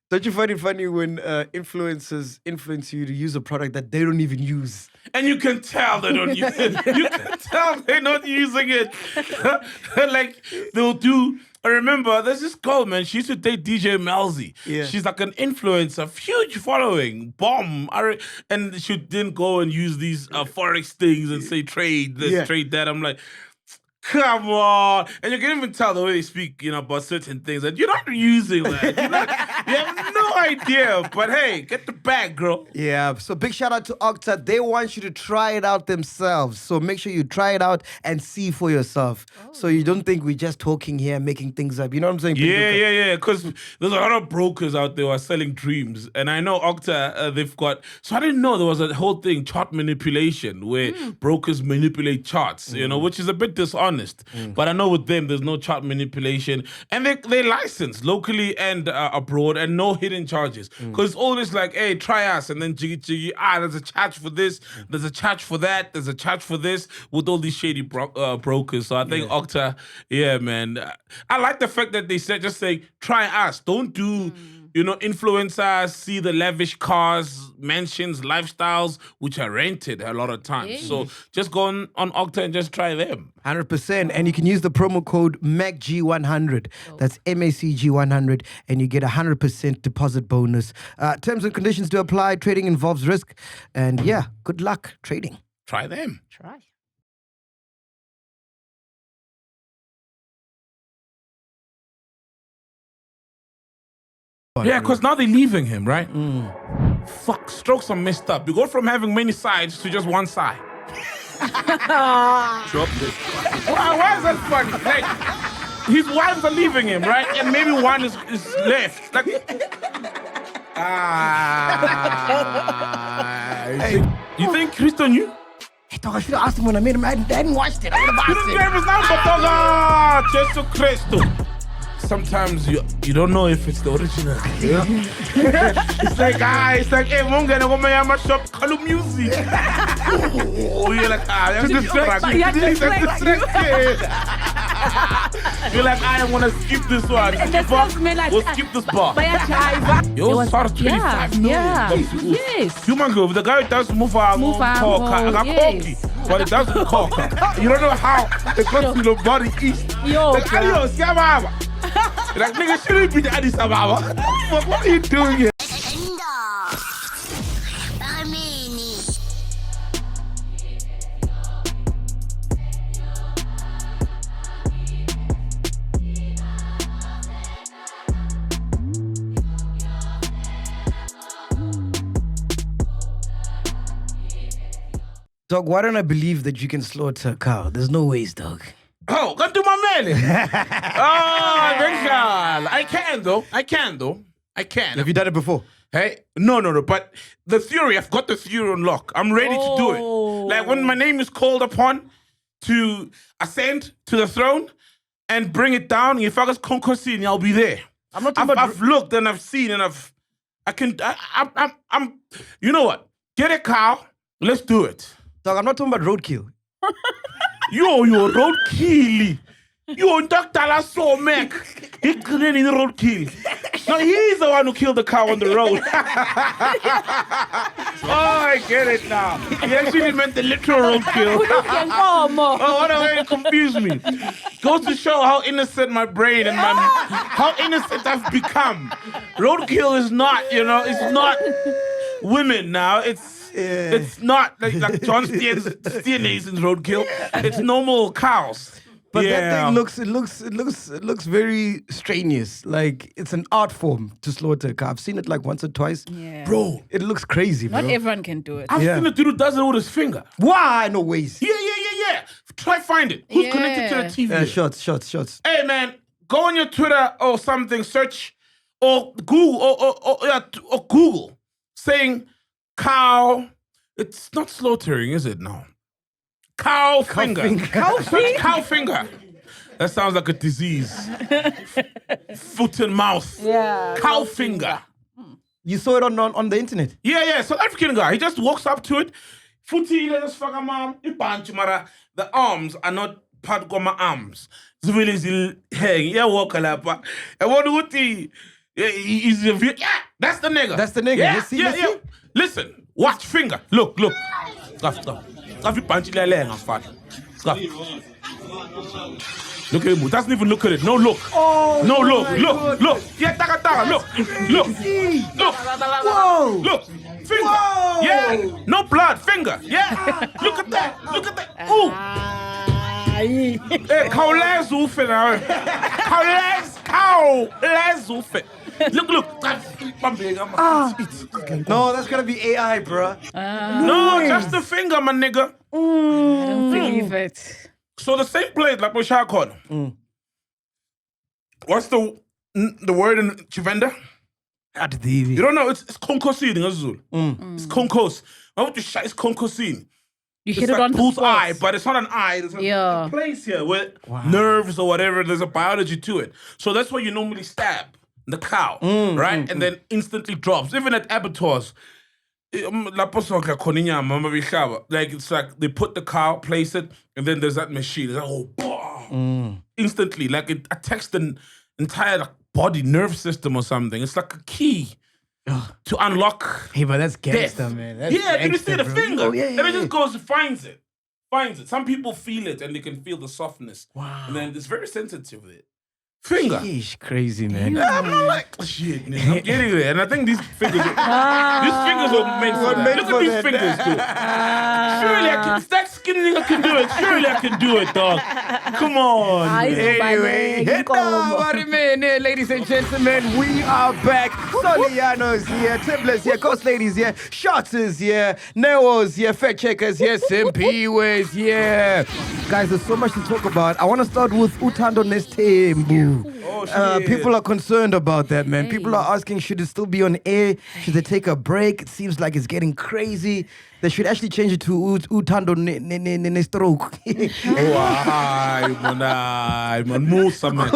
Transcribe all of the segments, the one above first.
Don't you find it funny when influencers influence you to use a product that they don't even use? And you can tell they don't use it. You can tell they're not using it. Like, they'll do... I remember, there's this girl, man, she used to date DJ Malzy. Yeah. She's like an influencer, huge following, bomb. And she didn't go and use these Forex things and say trade this, trade that. I'm like... Come on. And you can even tell the way they speak, about certain things that you're not using that. You have no idea. But hey, get the bag, girl. Yeah. So big shout out to OCTA. They want you to try it out themselves. So make sure you try it out and see for yourself. So you don't think we're just talking here, making things up. You know what I'm saying? Yeah. Because there's a lot of brokers out there who are selling dreams. And I know OCTA, they've got... So I didn't know there was a whole thing, chart manipulation, where brokers manipulate charts, which is a bit dishonest. But I know with them, there's no chart manipulation. And they license locally and abroad and no hidden charges. Because it's always like, hey, try us. And then jiggy, there's a charge for this. There's a charge for that. There's a charge for this with all these shady brokers. So I think OCTA, yeah, man. I like the fact that they said, just say, try us. Don't do... influencers see the lavish cars, mansions, lifestyles, which are rented a lot of times. Yeah. So just go on OCTA and just try them. 100%. And you can use the promo code MacG100. That's MACG100. And you get 100% deposit bonus. Terms and conditions do apply. Trading involves risk. And yeah, good luck trading. Try them. Try. Yeah, because now they're leaving him, right? Fuck, strokes are messed up. You go from having many sides to just one side. Drop this. Why is that funny? Like, his wives are leaving him, right? And maybe one is left. Like, you think Christo knew? Hey, dog, I should have asked him when I made him. I hadn't watched it. I would have asked him. You didn't give his number, dog. Jesus Christo. Sometimes you don't know if it's the original. Yeah? It's like, hey, I'm gonna go to my shop, call music. Oh, you're like, I'm distracted. You're like, I'm gonna skip this one. We'll skip this bar. Yo, start 25 million. Yes. Human Grove, the guy who does move out, but it doesn't cock. You don't know how the country of body is. Like, adios, like, nigga, shouldn't be the Addis Ababa. What are you doing here? Dog, why don't I believe that you can slaughter a cow? There's no ways, dog. Oh, go do my man. I can though. I can. Have you done it before? Hey, no. But the theory, I've got the theory on lock. I'm ready to do it. Like when my name is called upon to ascend to the throne and bring it down, if I was concussing, I'll be there. I've looked and I've seen and I'm. You know what? Get a cow. Let's do it. Dog, I'm not talking about roadkill. Yo, roadkill. Yo, Dr. Lasso, Mac. He couldn't in roadkill. No, he's the one who killed the cow on the road. Oh, I get it now. He actually meant the literal roadkill. Oh, what a way to confuse me. Goes to show how innocent my brain and how innocent I've become. Roadkill is not, it's not women now. It's not like John Steenhuisen's roadkill. It's normal cows. But that thing looks very strenuous. Like it's an art form to slaughter a cow. I've seen it like once or twice. Yeah. Bro, it looks crazy, bro. Not everyone can do it. I've seen the dude who does it with his finger. Why? No ways. Yeah. Try find it. Who's connected to the TV? Shots. Hey man, go on your Twitter or something, search or Google or Google saying cow. It's not slaughtering, is it? No. Cow finger. Cow finger. That sounds like a disease. Foot and mouth. Yeah. Cow finger. You saw it on the internet? Yeah. South African guy. He just walks up to it. Footy, let us fuck a mom. The arms are not part of my arms. It's really hang. Yeah, walk a lap. And what do you Yeah, that's the nigga. That's the nigga. Yeah, Let's see, yeah, let's yeah. see. Listen, watch finger. Look. Scuff. Look at him. Doesn't even look at it. No look. Oh, no my look. God. Look. Yeah, taka. Look. Whoa. Look. Finger. Whoa. Yeah. No blood. Finger. Yeah. Look at that. Ooh. Hey, khawuleza ufe nawe. Khawuleza ufe. Look. No, that's gonna be AI, bro. No, just the finger, my nigga. I don't believe it. So the same plate like Moshakon. What's the word in Chivenda? You don't know, it's konkosin in Zulu. It's konkos. It's konkosin. You It's hit it like on the bull's spot. eye, but it's not an eye. There's Yeah. a place here with nerves or whatever. There's a biology to it. So that's why you normally stab the cow, right? And then instantly drops. Even at abattoirs. Like it's like they put the cow, place it, and then there's that machine. It's like, instantly, like it attacks the entire body nerve system or something. It's like a key to unlock. Hey, but that's death. gangster, man. That's Yeah, you gangster, see the bro. finger, Oh, yeah, and it yeah. just goes, finds it. Some people feel it, and they can feel the softness. Wow. And then it's very sensitive with it. Finger. Sheesh, crazy, man. I'm not like shit, nigga. I'm getting there, and I think these fingers are meant for that. Look at these fingers, too. Surely I can. If that skinny nigga can do it, surely I can do it, dog. Come on. Ay, man. Anyway, Balek, como. ladies and gentlemen, we are back. Soliano's here, Tibless here, Ghost Ladies here, Shots is here, Neo's here, Fact Checkers here, Simpiwe's here. Guys, there's so much to talk about. I want to start with Utandon Nestembu. Oh, shit. People are concerned about that, man. People are asking, should it still be on air? Should they take a break? It seems like it's getting crazy. They should actually change it to Utandon Nestroke. Man. Musa, man.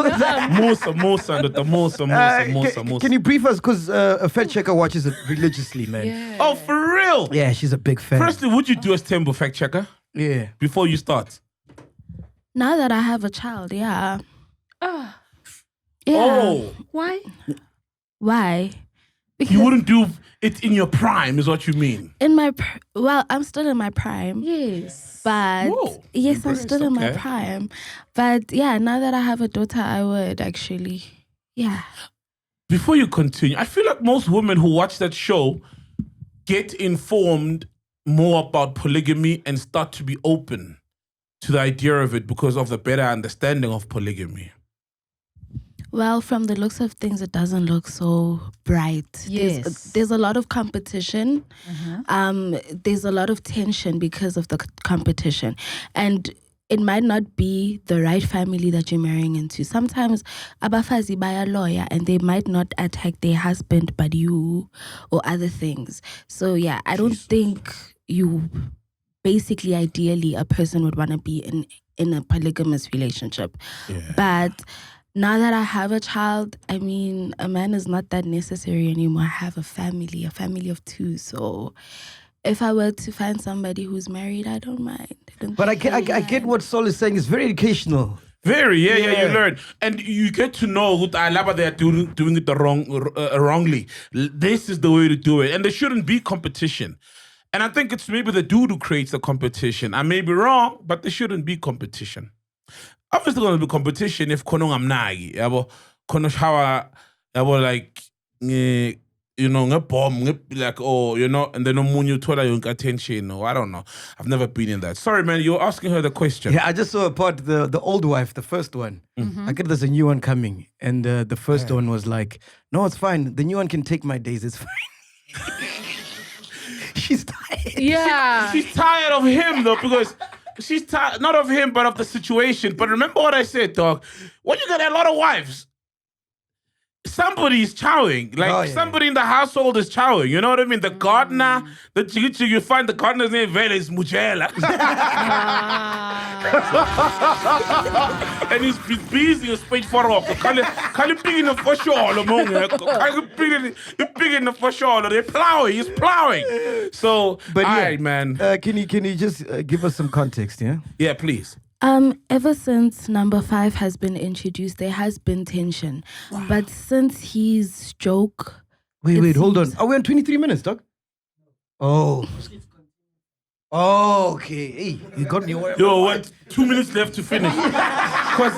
Can you brief us? Because a fact checker watches it religiously, man. Yeah. Oh, for real? Yeah, she's a big fan. Firstly, would you do a Tembo fact checker Yeah. before you start? Now that I have a child, yeah. Ah, Yeah. Oh, why? Why? Because you wouldn't do it in your prime, is what you mean? in my well, I'm still in my prime. Yes. But Whoa, yes, I'm embrace, still in my okay. prime. But yeah, now that I have a daughter, I would actually. Yeah. Before you continue, I feel like most women who watch that show get informed more about polygamy and start to be open to the idea of it because of the better understanding of polygamy. Well, from the looks of things, it doesn't look so bright. Yes. There's a lot of competition. There's a lot of tension because of the competition. And it might not be the right family that you're marrying into. Sometimes abafazi buy a lawyer and they might not attack their husband but you or other things. So yeah, I don't think you basically ideally a person would want to be in a polygamous relationship. Yeah. But now that I have a child, I mean, a man is not that necessary anymore. I have a family of two. So if I were to find somebody who's married, I don't mind. But I get what Sol is saying. It's very educational. Very, yeah, Yeah. you learn. And you get to know who they're doing it wrongly. This is the way to do it. And there shouldn't be competition. And I think it's maybe the dude who creates the competition. I may be wrong, but there shouldn't be competition. Obviously, going to be competition if kono ngamnagi, yabo kono shawa, yabo like ngabomb like and then omunye uthola yonke attention or I don't know. I've never been in that. Sorry, man, you're asking her the question. Yeah, I just saw a part, the old wife, the first one. I get there's a new one coming. And the first one was like, no, it's fine. The new one can take my days. It's fine. She's tired. Yeah. She's tired of him though because she's tired not of him but of the situation. But remember what I said, dog. When you got a lot of wives, somebody is chowing. Like somebody in the household is chowing. You know what I mean? The gardener, the Chicco, you find the gardener's name Vele is Mujela. And he's busy as page for off. Kali big enough for sure. Big enough for sure. They're plowing. He's plowing. So, But all yeah, right, man. Can you just give us some context, yeah? Yeah, please. Ever since number 5 has been introduced, there has been tension. But since his stroke, Wait, hold on. seems- Are we on 23 minutes, dog? Oh. Oh, okay. Hey, you got me. Yo, what? 2 minutes left to finish. Because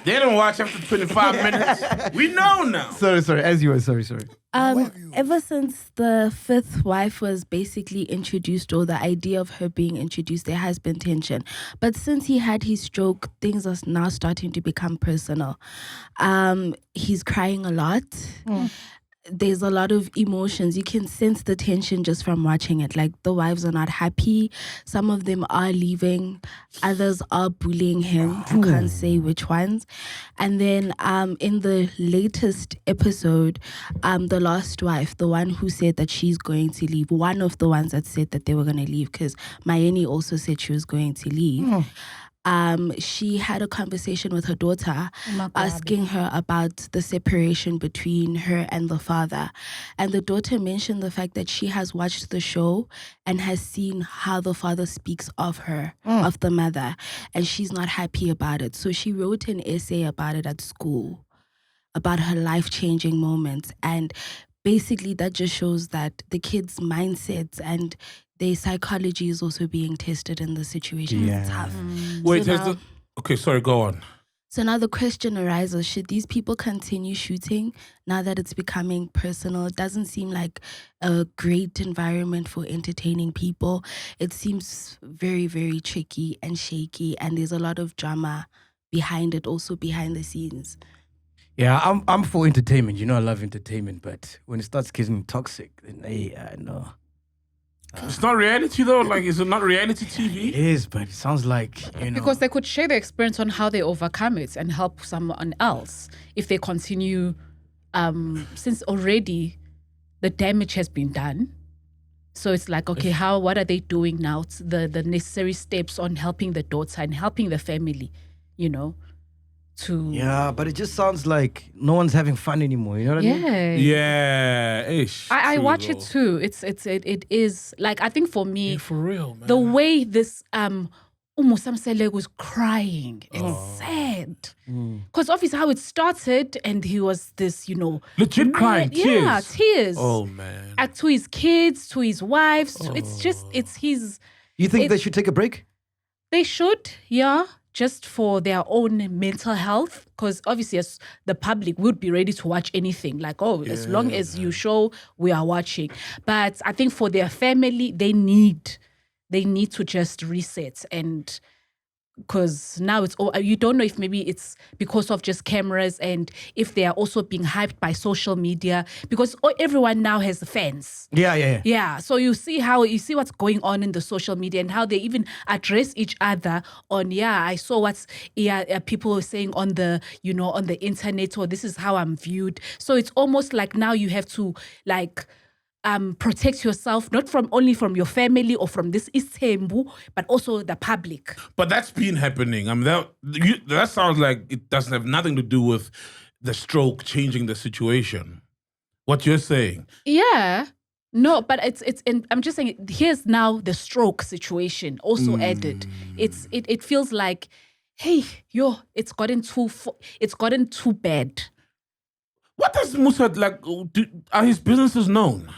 they don't watch after 25 minutes. We know now. Sorry. As you were. Sorry. ever since the 5th wife was basically introduced, or the idea of her being introduced, there has been tension. But since he had his stroke, things are now starting to become personal. He's crying a lot. There's a lot of emotions. You can sense the tension just from watching it. Like, the wives are not happy. Some of them are leaving. Others are bullying him. I can't say which ones. And then in the latest episode, the last wife, the one who said that she's going to leave, one of the ones that said that they were going to leave, because Mayeni also said she was going to leave. She had a conversation with her daughter, asking her about the separation between her and the father. And the daughter mentioned the fact that she has watched the show and has seen how the father speaks of her, of the mother, and she's not happy about it. So she wrote an essay about it at school, about her life-changing moments. And basically that just shows that the kids' mindsets and their psychology is also being tested in the situation. It's tough. Wait, So now- okay, sorry, go on. So now the question arises, should these people continue shooting now that it's becoming personal? It doesn't seem like a great environment for entertaining people. It seems very, very tricky and shaky, and there's a lot of drama behind it, also behind the scenes. Yeah, I'm for entertainment. You know, I love entertainment, but when it starts getting toxic, then no. It's not reality though. Like, is it not reality TV? It is, but it sounds like, Because they could share their experience on how they overcome it and help someone else if they continue, since already the damage has been done. So it's like, okay, what are they doing now? It's the necessary steps on helping the daughter and helping the family, to... Yeah, but it just sounds like no one's having fun anymore. You know what I mean? Yeah. Yeah, ish. I True watch though. it too. It is like, I think for me, Yeah, for real, man. the way this Musa Mseleku was crying, it's sad. Because obviously how it started, and he was this, Legit crying, yeah, tears. tears. Oh man. To his kids, to his wives. It's his. You think they should take a break? They should, yeah, just for their own mental health. Because obviously, as the public would be ready to watch anything. Like, as long as you show, we are watching. But I think for their family, they need to just reset. And because now it's all, you don't know if maybe it's because of just cameras, and if they are also being hyped by social media, because everyone now has fans. Yeah. Yeah, so you see what's going on in the social media and how they even address each other on, I saw what's people are saying on the on the internet, or this is how I'm viewed. So it's almost like now you have to protect yourself, not only from your family or from this Istembu, but also the public. But that's been happening. I mean, that sounds like it doesn't have nothing to do with the stroke changing the situation. What you're saying? Yeah. No, but I'm just saying, here's now the stroke situation also added. It feels like, hey, it's gotten too bad. What does Musa like? Are his businesses known?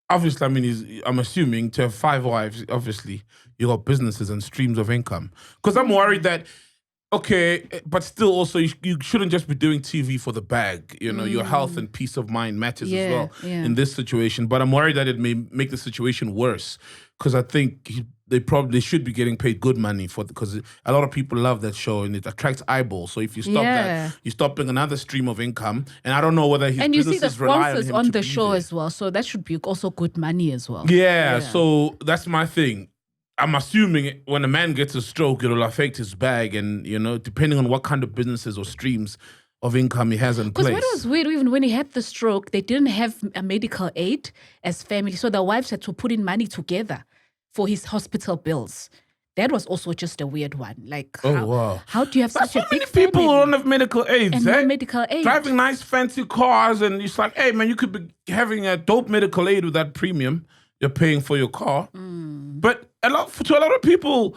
Obviously, I mean, I'm assuming to have 5 wives, obviously, you got businesses and streams of income. Because I'm worried that, okay, but still also you shouldn't just be doing TV for the bag. Your health and peace of mind matters as well in this situation. But I'm worried that it may make the situation worse. Because I think they probably should be getting paid good money because a lot of people love that show and it attracts eyeballs. So if you stop that, you're stopping another stream of income. And I don't know whether his And you see the businesses rely sponsors him on to the be show there. as well. So that should be also good money as well. Yeah, so that's my thing. I'm assuming when a man gets a stroke, it'll affect his bag, and depending on what kind of businesses or streams of income he has in place. Because what was weird, even when he had the stroke, they didn't have a medical aid as family, so the wives had to put in money together for his hospital bills. That was also just a weird one. Like, how do you have such a big people family don't have medical aids, and no medical aid? Driving nice fancy cars, and it's like, hey man, you could be having a dope medical aid with that premium you're paying for your car. But to a lot of people,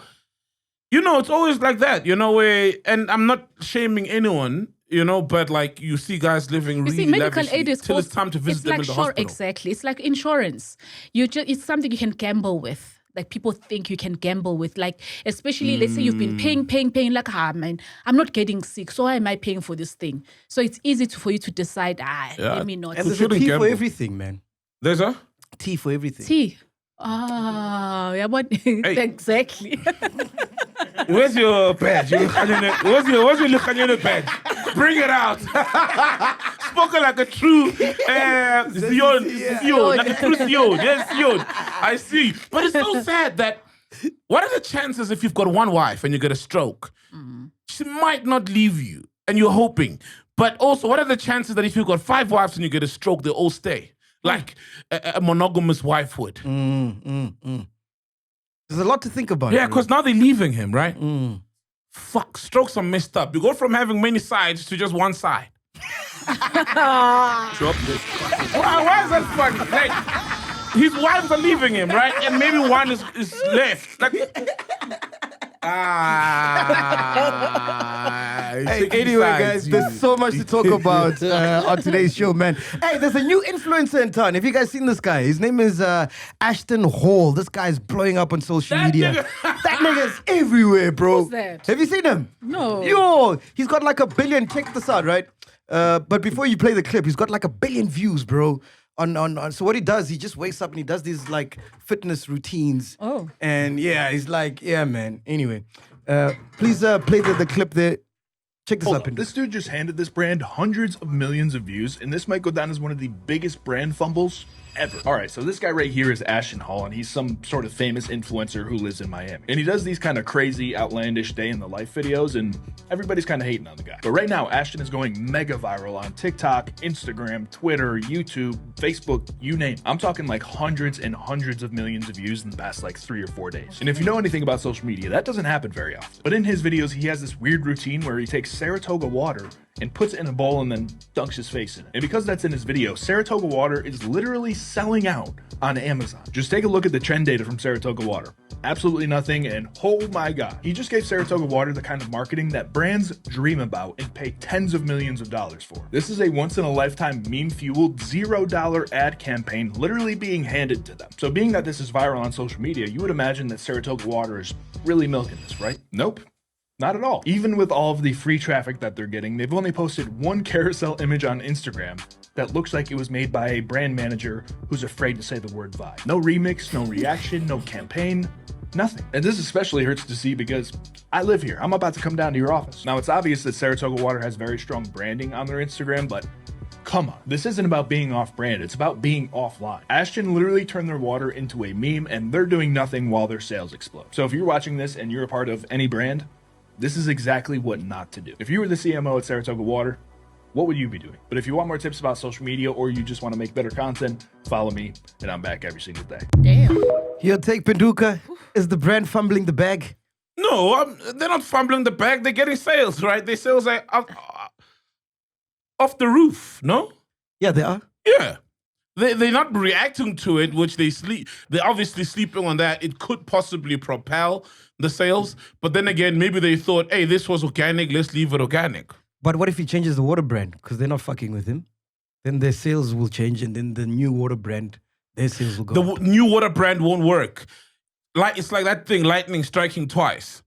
it's always like that, and I'm not shaming anyone, but like you see guys living You really see, medical lavishly aid is till it's time to visit them in the hospital. Exactly. It's like insurance. It's something you can gamble with. Like people think you can gamble with. Like, especially let's say you've been paying, like, man, I'm not getting sick, so why am I paying for this thing? So it's easy for you to decide, let me not. And there's a shouldn't T gamble. for everything, man. There's a? T for everything. T. Yeah, but exactly. Where's your badge? Where's your Lukhanyana badge? Bring it out. Spoken like a true Zion, like a true Zion. Yes, Zion. I see. But it's so sad that what are the chances if you've got one wife and you get a stroke? She might not leave you, and you're hoping. But also, what are the chances that if you've got 5 wives and you get a stroke, they all stay? Like a monogamous wife would. There's a lot to think about. Yeah, because now they're leaving him, right? Fuck, strokes are messed up. You go from having many sides to just one side. Drop this. Why is that funny? Like, his wives are leaving him, right? And maybe one is left. Like, Hey, anyway, guys, there's so much to talk about on today's show, man. Hey, there's a new influencer in town. Have you guys seen this guy? His name is Ashton Hall. This guy's blowing up on social media. That nigga's everywhere, bro. Who's that? Have you seen him? No. Yo, he's got like 1 billion. Check this out, right? But before you play the clip, he's got like 1 billion views, bro. On so what he does, he just wakes up and he does these like fitness routines. Oh. And yeah, he's like, yeah, man. Anyway, please play the clip there. Check this out. This dude just handed this brand hundreds of millions of views, and this might go down as one of the biggest brand fumbles ever. All right, so this guy right here is Ashton Hall, and he's some sort of famous influencer who lives in Miami. And he does these kind of crazy, outlandish day in the life videos, and everybody's kind of hating on the guy. But right now, Ashton is going mega viral on TikTok, Instagram, Twitter, YouTube, Facebook, you name it. I'm talking like hundreds and hundreds of millions of views in the past like 3 or 4 days. And if you know anything about social media, that doesn't happen very often. But in his videos, he has this weird routine where he takes Saratoga water and puts it in a bowl and then dunks his face in it. And because that's in his video, Saratoga water is literally selling out on Amazon. Just take a look at the trend data from Saratoga water. Absolutely nothing, and oh my god. He just gave Saratoga water the kind of marketing that brands dream about and pay tens of millions of dollars for. This is a once-in-a-lifetime meme-fueled $0 ad campaign literally being handed to them. So being that this is viral on social media, you would imagine that Saratoga water is really milking this, right? Nope. Not at all. Even with all of the free traffic that they're getting, they've only posted one carousel image on Instagram that looks like it was made by a brand manager who's afraid to say the word vibe. No remix, no reaction, no campaign, nothing. And this especially hurts to see because I live here. I'm about to come down to your office. Now, it's obvious that Saratoga Water has very strong branding on their Instagram, but come on. This isn't about being off-brand. It's about being offline. Ashton literally turned their water into a meme, and they're doing nothing while their sales explode. So if you're watching this and you're a part of any brand, this is exactly what not to do. If you were the CMO at Saratoga Water, what would you be doing? But if you want more tips about social media or you just want to make better content, follow me, and I'm back every single day. Damn. Your take, Penduka. Is the brand fumbling the bag? No, they're not fumbling the bag. They're getting sales, right? Their sales are off the roof, no? Yeah, they are. Yeah. They're not reacting to it, which they're obviously sleeping on that. It could possibly propel the sales. But then again, maybe they thought, hey, this was organic, let's leave it organic. But what if he changes the water brand? Because they're not fucking with him. Then their sales will change, and then the new water brand, their sales will go up. The new water brand won't work. Like it's like that thing, lightning striking twice.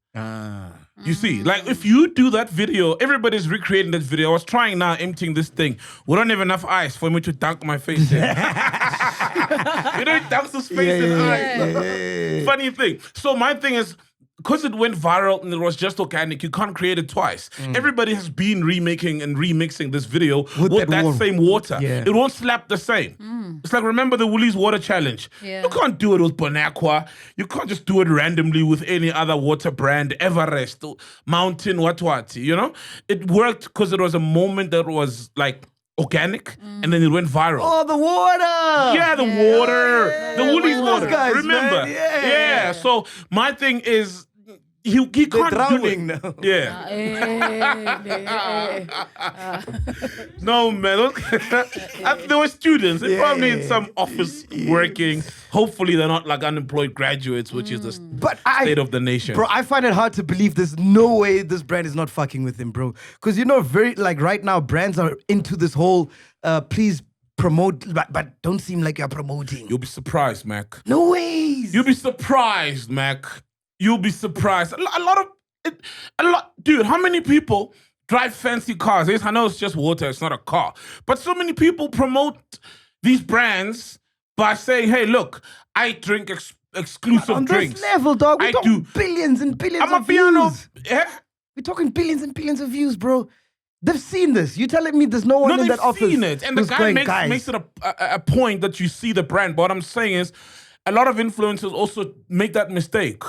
You see, like if you do that video, everybody's recreating that video. I was trying now emptying this thing. We don't have enough ice for me to dunk my face in. You know, it dunks his face in ice. Funny thing. So my thing is, because it went viral and it was just organic, you can't create it twice. Everybody has been remaking and remixing this video with that same water. Yeah. It won't slap the same. It's like, remember the Woolies water challenge? Yeah. You can't do it with Bonaqua. You can't just do it randomly with any other water brand, Everest, Mountain, what, you know? It worked because it was a moment that was like organic, and then it went viral. Oh, the water! Yeah, the water. The Woolies Those water. guys, Remember? man. Yeah. So my thing is, he They're can't drowning do it. now. Yeah. No, man. They were students. They probably in some office working. Hopefully, they're not like unemployed graduates, which is the state of the nation. Bro, I find it hard to believe there's no way this brand is not fucking with him, bro. Because very like right now, brands are into this whole please promote, but don't seem like you're promoting. You'll be surprised, Mac. No ways. You'll be surprised, Mac. You'll be surprised. A lot, dude. How many people drive fancy cars? Yes, I know it's just water. It's not a car. But so many people promote these brands by saying, "Hey, look, I drink exclusive on drinks." this level, dog, we're I talking do. billions and billions I'm a of piano. views. Yeah. We're talking billions and billions of views, bro. They've seen this. You're telling me there's no one No, in they've that office seen it, and the who's guy going, makes it a point that you see the brand. But what I'm saying is, a lot of influencers also make that mistake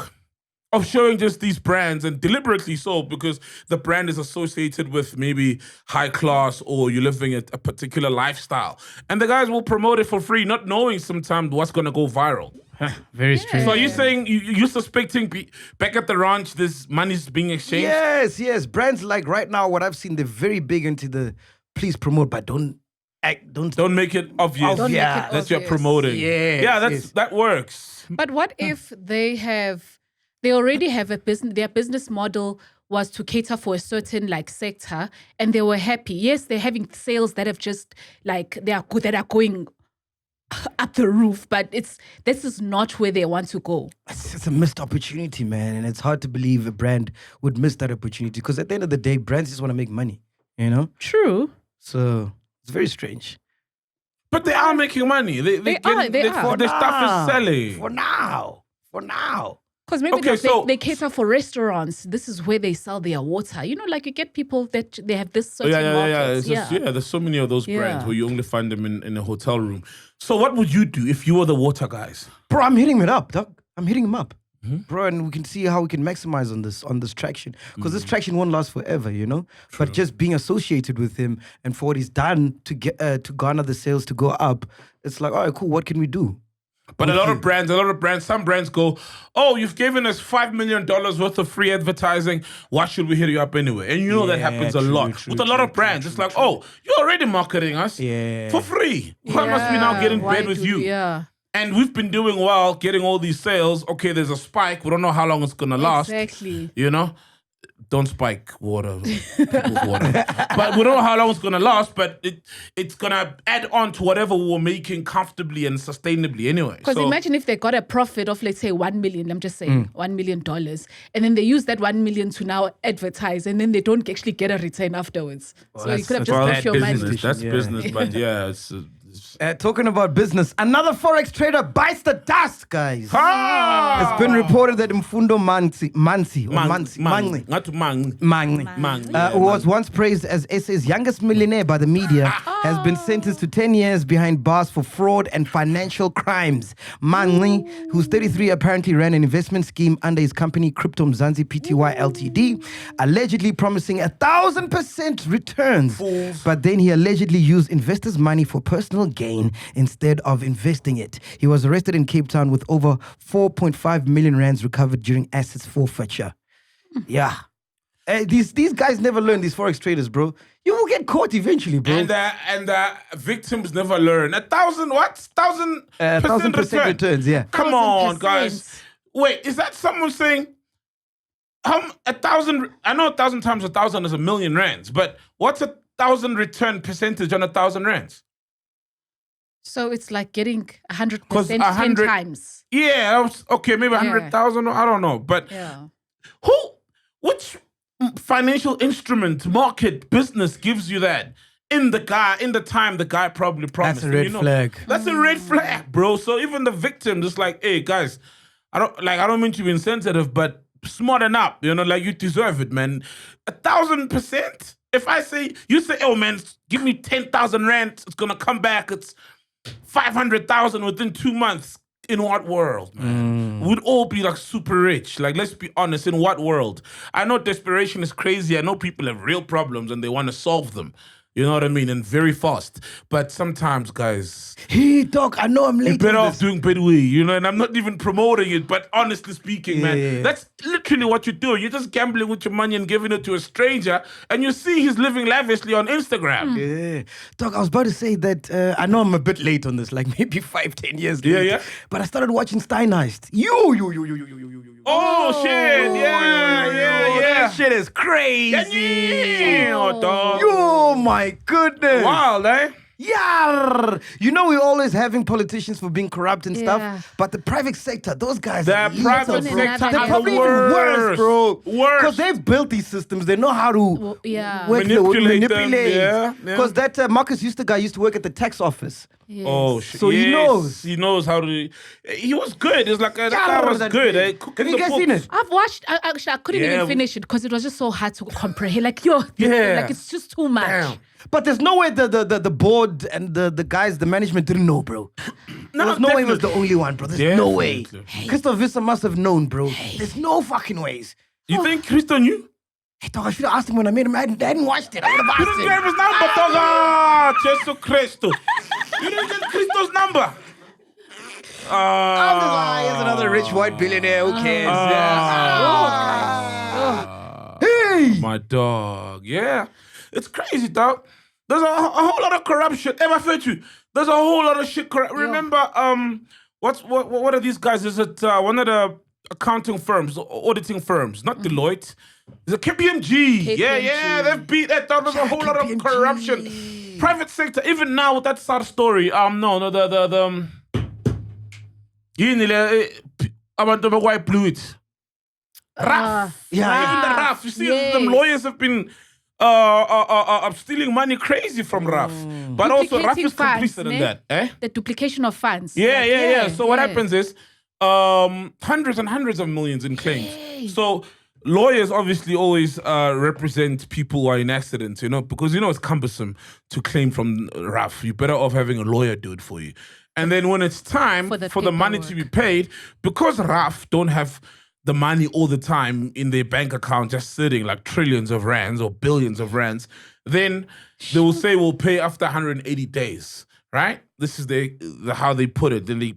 of showing just these brands, and deliberately so, because the brand is associated with maybe high class or you're living a particular lifestyle. And the guys will promote it for free, not knowing sometimes what's going to go viral. Very strange. So are you saying you're suspecting back at the ranch this money's being exchanged? Yes. Brands like right now, what I've seen, they're very big into the please promote, but don't make it obvious. Don't make it that you're obvious. promoting. Yes. That works. But what if they already have a business, their business model was to cater for a certain like sector, and they were happy. Yes, they're having sales that have just like they are good, that are going up the roof, but this is not where they want to go. It's a missed opportunity, man. And it's hard to believe a brand would miss that opportunity because at the end of the day, brands just want to make money, you know? True. So it's very strange. But they are making money. They are. The stuff is selling. For now. Because maybe Okay, they cater for restaurants. This is where they sell their water. You know, like you get people that they have this certain markets. There's so many of those brands where you only find them in a hotel room. So what would you do if you were the water guys? Bro, I'm hitting it up, dog. I'm hitting him up. Bro, and we can see how we can maximize on this traction. Because this traction won't last forever, you know? True. But just being associated with him and for what he's done to get to garner the sales to go up, it's like, all right, cool, what can we do? But a lot of brands, some brands go, oh, you've given us $5 million worth of free advertising. Why should we hit you up anyway? And you know that happens a lot. With a lot of brands, it's like, oh, you're already marketing us for free. Why must we now get in bed with you? Yeah. And we've been doing well, getting all these sales. Okay, there's a spike. We don't know how long it's going to last. Exactly. You know? Don't spike people's water. But we don't know how long it's going to last, but it's going to add on to whatever we're making comfortably and sustainably anyway. Because imagine if they got a profit of, let's say, $1 million, I'm just saying, $1 million, and then they use that $1 million to now advertise, and then they don't actually get a return afterwards. So you could have just left your money. That's business, but yeah, it's... Talking about business, another Forex trader bites the dust, guys. It's been reported that Mfundo Mangi, who was once praised as SA's youngest millionaire by the media, has been sentenced to 10 years behind bars for fraud and financial crimes. Mangi, who's 33, apparently ran an investment scheme under his company Crypto Mzansi Pty Ltd, allegedly promising 1,000% returns. But then he allegedly used investors' money for personal gain instead of investing it. He was arrested in Cape Town with over 4.5 million rands recovered during assets forfeiture. Yeah. These guys never learn, these Forex traders, bro. You will get caught eventually, bro. And the victims never learn. 1,000% returns, yeah. Come on, guys. Wait, is that someone saying 1,000? I know 1,000 times 1,000 is 1,000,000 rands, but what's 1,000 return percentage on 1,000 rands? So it's like getting 100% 10 times. Yeah, okay, maybe 100,000. I don't know, but which financial instrument, market, business gives you that? In the time the guy probably promised. That's a red flag. That's a red flag, bro. So even the victim is like, hey guys, I don't mean to be insensitive, but smarten up, like you deserve it, man. 1,000%. If you say, oh man, give me 10,000 rand, it's gonna come back, it's 500,000 within 2 months. In what world, man? We'd all be like super rich. Like, let's be honest, in what world? I know desperation is crazy. I know people have real problems and they want to solve them. You know what I mean? And very fast. But sometimes, guys, Hey, dog, I know I'm late. you're better on off this. doing Bedouin, you know, and I'm not even promoting it, but honestly speaking, man, that's literally what you're doing. You're just gambling with your money and giving it to a stranger, and you see he's living lavishly on Instagram. Yeah. Dog, I was about to say that I know I'm a bit late on this, like maybe 5-10 years late. Yeah. But I started watching SteinHeist. You. Oh, shit, yeah. That shit is crazy. Yeah, dog. Oh, my goodness. Wild, eh? Yeah. You know, we're always having politicians for being corrupt and Yeah. stuff, but the private sector, those guys The are private lethal, sector bro. They're are probably the even worse, worst. bro. Worse. Because they've built these systems. They know how to Well, yeah. work Manipulate them, yeah. Because that Marcus guy used to work at the tax office. Yes. Oh, shit. So he knows. He knows how to. He was good. It's like that guy was that good. kid. Cooking Have you the guys seen books. it? I've watched. Actually, I couldn't Yeah. even finish it because it was just so hard to comprehend. Like, like it's just too much. Damn. But there's no way the board and the guys, the management didn't know, bro. There's no way he was the only one, bro. There's no way. Definitely. Christoph Visser must have known, bro. There's no fucking ways. You think Christo knew? Hey, dog, I should have asked him when I made him. I hadn't watched it. I would have You asked didn't him. get his number, dog. Ah, Jesus Christo. You didn't get Christo's number. Here's another rich white billionaire. Who cares? Hey! My dog. Yeah. It's crazy, dog. There's a whole lot of corruption. Ever felt you? There's a whole lot of shit. Remember, what are these guys? Is it one of the accounting firms, auditing firms, not Deloitte? It's a KPMG. Yeah, they've beat that. There's a whole lot of KPMG. corruption. Private sector, even now with that sad story. The abantu bakwa blew it. RAF. Yeah. Even the RAF. You see, Yes. them lawyers have been stealing money crazy from RAF. But also RAF is Duplicating complicit in funds, that. Eh? The duplication of funds. Yeah, Like, yeah. So what yeah. happens is hundreds and hundreds of millions in claims. So lawyers obviously always represent people who are in accidents, you know, because you know it's cumbersome to claim from RAF. You're better off having a lawyer do it for you. And then when it's time for the money to be paid, because RAF don't have the money all the time in their bank account just sitting like trillions of rands or billions of rands, then they will say we'll pay after 180 days, right? This is the how they put it. Then they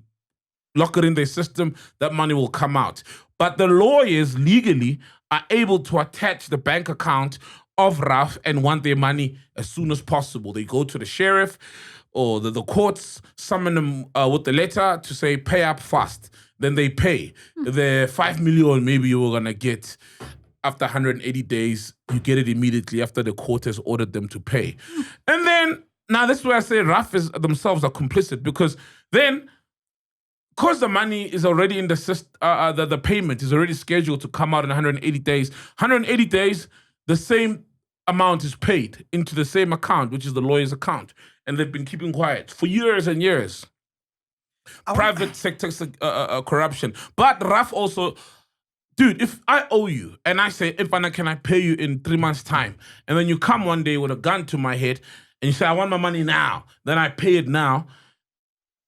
lock it in their system, that money will come out. But the lawyers legally are able to attach the bank account of RAF and want their money as soon as possible. They go to the sheriff or the courts, summon them with the letter to say, pay up fast. Then they pay. The 5 million maybe you were gonna get after 180 days, you get it immediately after the court has ordered them to pay. And then, now this is where I say RAF themselves are complicit, because then, because the money is already in the system, the payment is already scheduled to come out in 180 days. 180 days, the same amount is paid into the same account, which is the lawyer's account. And they've been keeping quiet for years and years. Private sector corruption. But RAF also, dude, if I owe you and I say, Ifana, can I pay you in 3 months' time? And then you come one day with a gun to my head and you say, I want my money now. Then I pay it now.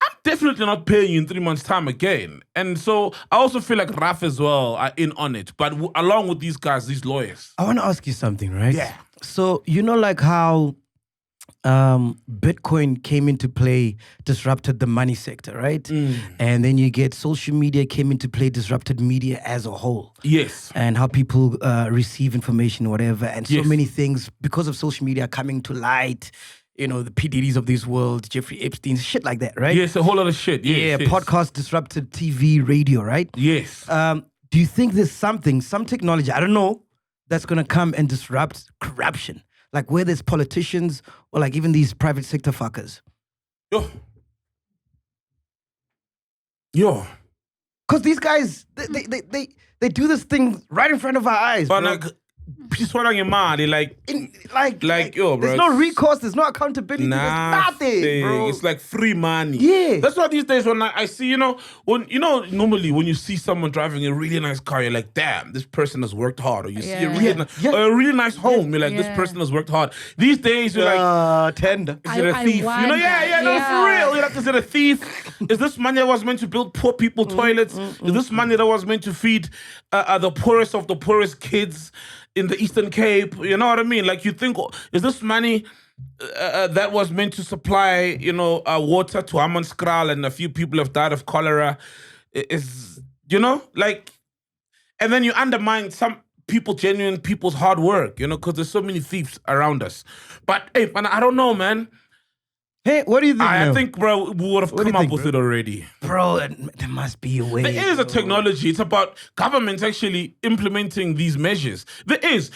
I'm definitely not paying you in 3 months' time again. And so I also feel like RAF as well are in on it. But along with these guys, these lawyers. I want to ask you something, right? Yeah. So, you know, like how Bitcoin came into play, disrupted the money sector, right? And then you get social media came into play, disrupted media as a whole. Yes. And how people receive information, whatever. And so Yes. many things, because of social media coming to light, you know, the PDDs of this world, Jeffrey Epstein, shit like that, right? Yes, a whole lot of shit. Yes, yes. Podcast disrupted TV, radio, right? Yes. Do you think there's some technology, I don't know, that's going to come and disrupt corruption? Like where there's politicians or like even these private sector fuckers? Yo. Because these guys, they do this thing right in front of our eyes, But bro. like, just what on your mind, they like yo, bro. There's no recourse, there's no accountability, there's nothing, bro. It's like free money. Yeah. That's why these days when I see, normally when you see someone driving a really nice car, you're like, damn, this person has worked hard. Or you see a really nice home, you're like, this person has worked hard. These days you're like, tender. is it a thief? No, for real. You're like, is it a thief? Is this money that was meant to build poor people toilets? Is this money that was meant to feed the poorest of the poorest kids in the Eastern Cape? You know what I mean? Like, you think, is this money that was meant to supply, water to Hammonskral, and a few people have died of cholera. Is and then you undermine some genuine people's hard work, because there's so many thieves around us. But hey, man, I don't know, man. Hey, what do you think? I think, bro, we would have come up with it already. Bro, there must be a way. There is a technology. It's about governments actually implementing these measures. There is.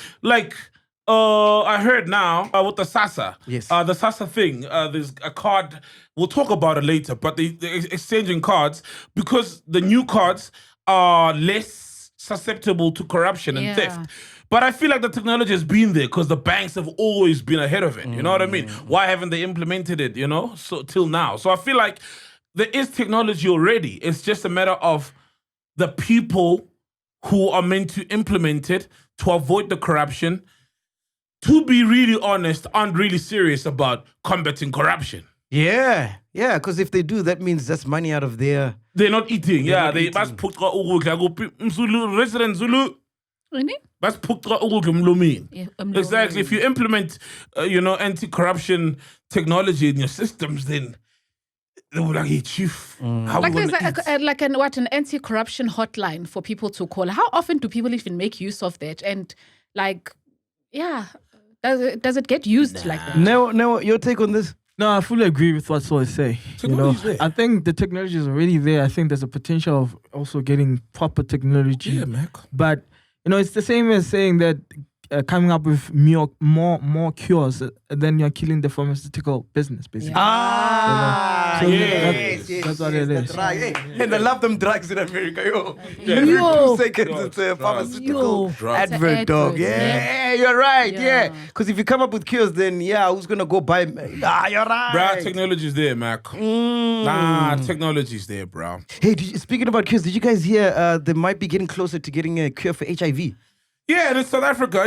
I heard now with the SASSA. Yes. The SASSA thing. There's a card. We'll talk about it later. But they're exchanging cards because the new cards are less susceptible to corruption and theft. But I feel like the technology has been there because the banks have always been ahead of it. You know what I mean? Why haven't they implemented it, so till now? So I feel like there is technology already. It's just a matter of the people who are meant to implement it to avoid the corruption, to be really honest, aren't really serious about combating corruption. Yeah, because if they do, that means that's money out of their... They're not eating. They must put resident Zulu. That's exactly. If you implement, anti-corruption technology in your systems, then they will like, hey, chief. Like there's an anti-corruption hotline for people to call. How often do people even make use of that? And does it get used like that? No, your take on this? No, I fully agree with what Saul is saying. I think the technology is already there. I think there's a potential of also getting proper technology. Yeah, man. But it's the same as saying that coming up with more cures, then you're killing the pharmaceutical business, basically. That's what it is. Right. Hey, and I love them drugs in America, yo. Yo. Every 2 seconds, it's a pharmaceutical advert, dog. Yeah, you're right. Yeah, because if you come up with cures, then who's gonna go buy? You're right. Bro, technology's there, Mac. Technology's there, bro. Hey, speaking about cures, did you guys hear they might be getting closer to getting a cure for HIV? Yeah, in South Africa,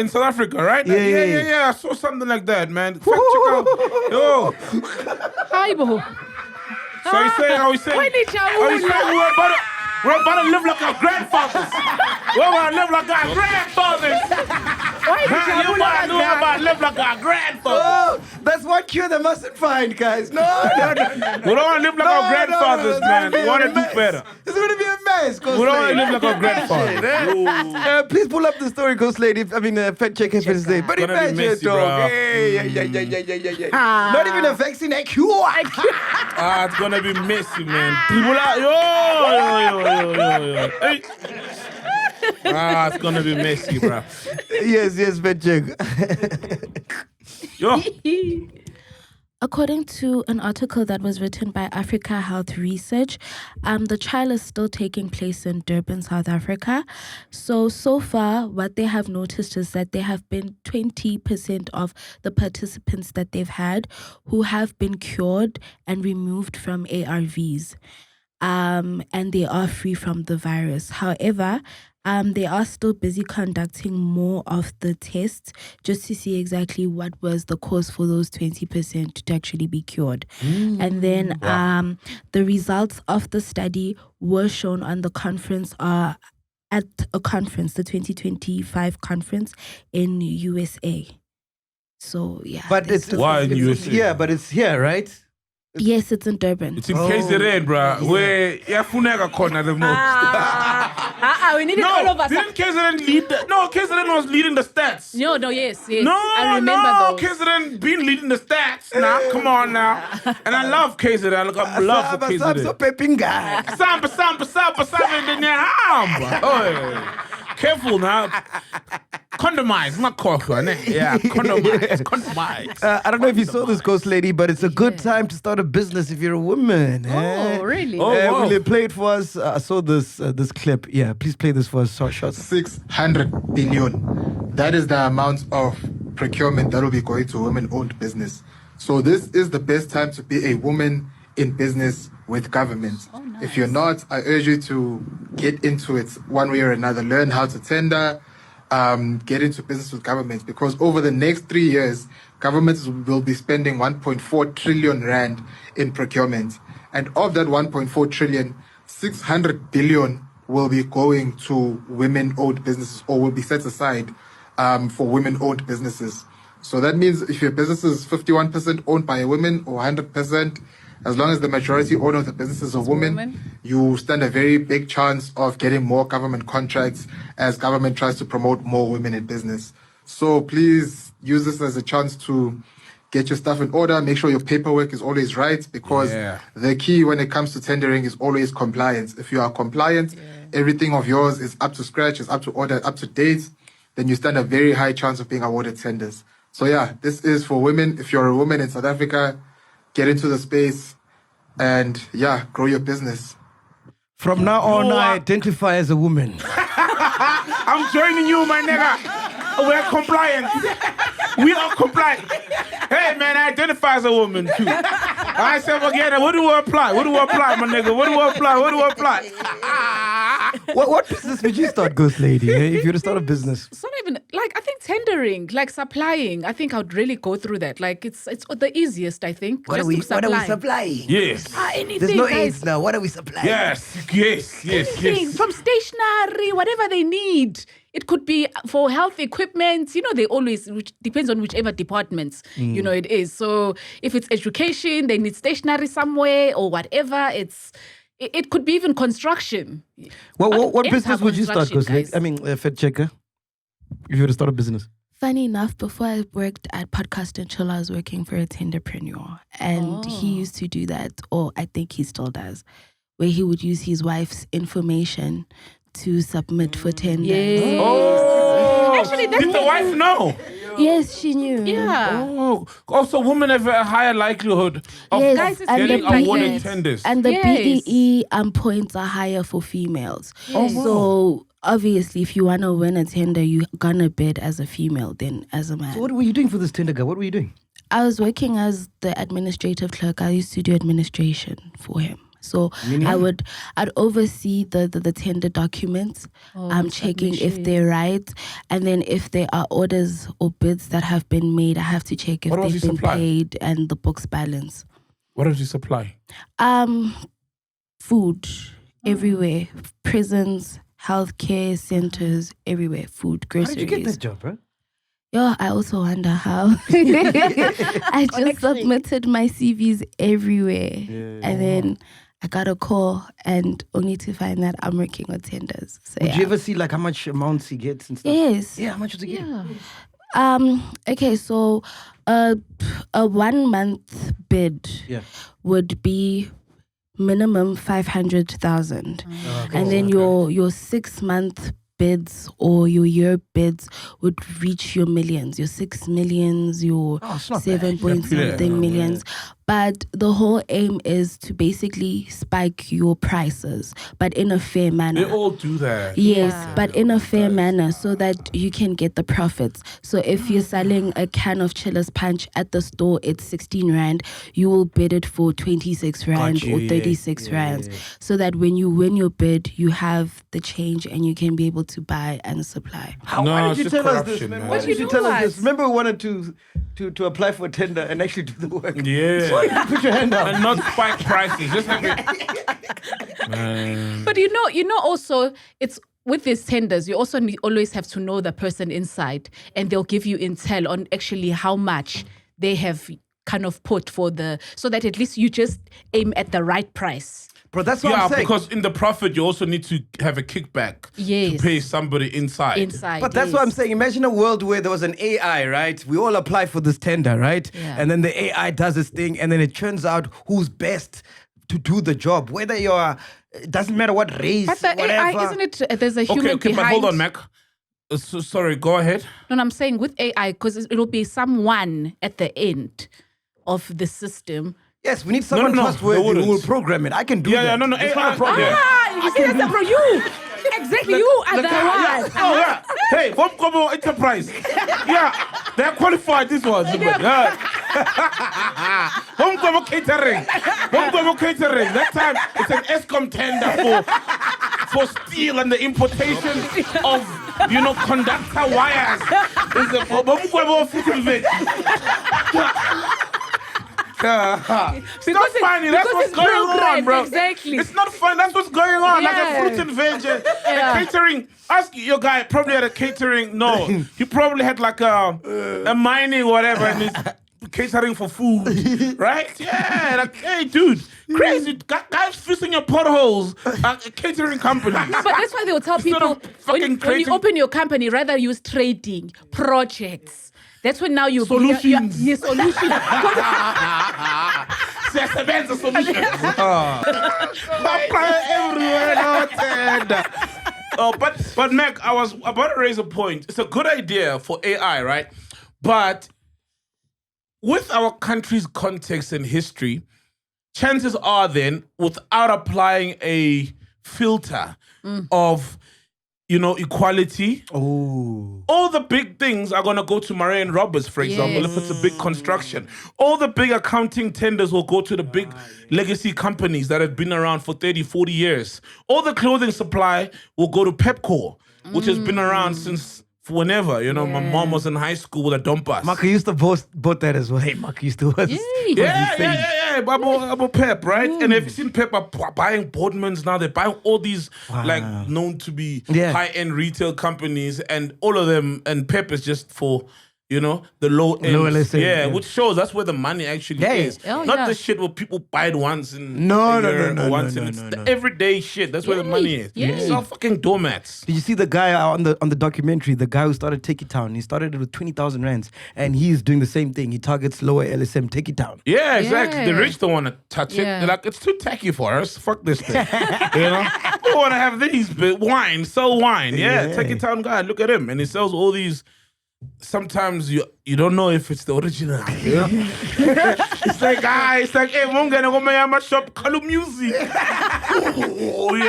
right? Yeah. I saw something like that, man. Fact check out. Yo. Hi, bo. So he's saying, we're about to live like our grandfathers. We're about to live like our grandfathers. We're about to live like our grandfathers. Oh, that's one cure they mustn't find, guys. No. We don't want to live like our grandfathers, man. We want to do better. It's going to be a mess. We don't want to live like our grandfathers. Please pull up the story, Ghost Lady. Fact check if it's there. But imagine, messy, dog. Yeah. Not even a vaccine, a cure. It's going to be messy, man. Yo. Hey. It's going to be messy, bro. Yes, fact check. Yo. According to an article that was written by Africa Health Research, the trial is still taking place in Durban, South Africa. So far, what they have noticed is that there have been 20% of the participants that they've had who have been cured and removed from ARVs. And they are free from the virus. However, they are still busy conducting more of the tests just to see exactly what was the cause for those 20% to actually be cured. And then the results of the study were shown on the conference at a conference, the 2025 conference in USA. So, yeah. But it's why in USA? Yeah, but it's here, right? Yes, it's in Durban. It's in KZN, bro. Where Yafunega corner the most. We need it all over. Didn't KZN lead? KZN was leading the stats. No, yes. No, I remember those. KZN been leading the stats. Now, come on now. And I love KZN. I love for KZN. Careful now. Condomize, not coffee. Yeah, condomize. I don't know if you saw this, Ghost Lady, but it's a good time to start a business if you're a woman. Oh, really? Wow. Will they play it for us? I saw this clip. Yeah, please play this for us. Short. 600 billion. That is the amount of procurement that will be going to women-owned business. So this is the best time to be a woman in business with government. Oh, nice. If you're not, I urge you to get into it one way or another. Learn how to tender, get into business with government, because over the next 3 years, governments will be spending 1.4 trillion rand in procurement. And of that 1.4 trillion, 600 billion will be going to women-owned businesses, or will be set aside for women-owned businesses. So that means if your business is 51% owned by a woman or 100%, as long as the majority owner of the business is a woman, you stand a very big chance of getting more government contracts as government tries to promote more women in business. So please use this as a chance to get your stuff in order. Make sure your paperwork is always right, because the key when it comes to tendering is always compliance. If you are compliant, everything of yours is up to scratch, is up to order, up to date, then you stand a very high chance of being awarded tenders. So yeah, this is for women. If you're a woman in South Africa, get into the space and grow your business. From now on, I identify as a woman. I'm joining you, my nigga. We're compliant. We are compliant. Hey, man, I identify as a woman, too. I said, again, what do we apply? What do we apply, my nigga? What do we apply? What do we apply? What business would you start, Ghost Lady, if you were to start a business? It's not even, like, I think tendering, like supplying, I think I would really go through that. Like, it's the easiest, I think. What are we supplying? Yes. Anything, There's no guys. AIDS now. What are we supplying? Yes. Anything, from stationery, whatever they need. It could be for health equipment. You know, they always, which depends on whichever departments, you know, it is. So if it's education, they need stationery somewhere or whatever. It could be even construction. What business would you start, Ghost guys? Lady? I mean, Fed Checker, if you were to start a business. Funny enough, before I worked at Podcast and Chill, I was working for a tenderpreneur. And he used to do that, or I think he still does, where he would use his wife's information to submit for tenders. Yes. Oh, Actually, that's did the wife know? Yes, she knew. Yeah. Oh, also women have a higher likelihood of Yes, getting and the awarded BEE tenders. And the Yes. BEE points are higher for females. Yes. So obviously, if you want to win a tender, you're going to bid as a female than as a man. So what were you doing for this tender guy? What were you doing? I was working as the administrative clerk. I used to do administration for him. So I'd oversee the tender documents. I'm checking if they're right, and then if there are orders or bids that have been made, I have to check if What else they've you been supply? paid and the books balance. What does he supply? Food everywhere, prisons, healthcare centers, everywhere. Food, How groceries. did you get this job, bro? Yeah, I also wonder how. I just submitted my CVs everywhere, and then I got a call, and only to find that I'm working on tenders. So Did you ever see like how much amounts he gets and stuff? Yes. Yeah, how much was he getting? Okay, so a 1 month bid would be minimum 500,000, and then your 6 month bids or your year bids would reach your millions, your 6 millions, your 7 point something millions. But the whole aim is to basically spike your prices, but in a fair manner. They all do that. Yes, but in a fair manner so that you can get the profits. So if you're selling a can of Chiller's Punch at the store, it's 16 Rand, you will bid it for 26 Rand or 36 Rands. So that when you win your bid, you have the change and you can be able to buy and supply. Why did you it's tell us this, corruption, man? man. Why did you tell us this? Remember we wanted to apply for a tender and actually do the work. Yeah. Why did you put your hand up? And not spike prices. Just have But you know, also it's with these tenders, you also always have to know the person inside, and they'll give you intel on actually how much they have kind of put for so that at least you just aim at the right price. Bro, that's what I'm saying. because in the profit, you also need to have a kickback to pay somebody inside. But that's what I'm saying. Imagine a world where there was an AI, right? We all apply for this tender, right? Yeah. And then the AI does this thing, and then it turns out who's best to do the job. Whether you're, it doesn't matter what race, But the whatever. AI, isn't it? There's a human Okay, behind. but hold on, Mac. Sorry, go ahead. No, I'm saying with AI, because it'll be someone at the end of the system. Yes, we need someone no, trustworthy they who will wouldn't. program it. I can do Yeah, that. no. It's not a AI, problem. You see, that's bro, you. Exactly, you are the one. Oh, yeah. Hey, Home Combo Enterprise. Yeah, they're qualified, this one. Yeah. Home Combo Catering. Home Combo Catering. That time, it's an ESCOM tender for steel and the importation of, conductor wires. It's a Home Combo Fitting. It's not Because funny. That's because what's it's going on, programmed, bro. exactly. It's not fun. That's what's going on. Like a Yeah. fruit and veg, a catering. Ask your guy. Probably had a catering. No, he probably had like a mining whatever, and he's catering for food, right? Yeah. Like, hey, dude, crazy guys fixing your potholes. A catering company. But that's why they will tell Instead people of fucking when you creating- open your company, rather use trading, projects. That's when now you Solutions. Yes, solutions. Siyasebenza solutions. Apply everywhere, no tender. But Mac, I was about to raise a point. It's a good idea for AI, right? But with our country's context and history, chances are then, without applying a filter of, equality, all the big things are going to go to Murray and Roberts, for example, if it's a big construction. All the big accounting tenders will go to the big legacy companies that have been around for 30, 40 years. All the clothing supply will go to Pepco, which has been around since whenever. My mom was in high school with a dumpas. Maka used to boast that as well. Hey, Maka used to was. Yeah. About Pep, right? And have you seen Pep are buying Boardmans now? They're buying all these like known to be high-end retail companies, and all of them. And Pep is just for the low end. LSM, which shows that's where the money actually is. Oh, Not yeah. the shit where people buy it once in No, a no, year no, or no, once no, and no, it's no. the everyday shit. That's where the money is. Yay. Sell fucking doormats. Did you see the guy on the documentary? The guy who started Take It Town. He started it with 20,000 rands, and he's doing the same thing. He targets lower LSM Take It Town. Yeah, exactly. The Yeah. rich don't want to touch it. Yeah. They're like, it's too tacky for us. Fuck this thing. We want to have these, but wine, sell wine. Yeah, Take It Town guy, look at him. And he sells all these. Sometimes you don't know if it's the original. It's like, hey, I'm gonna go my shop, call music. You're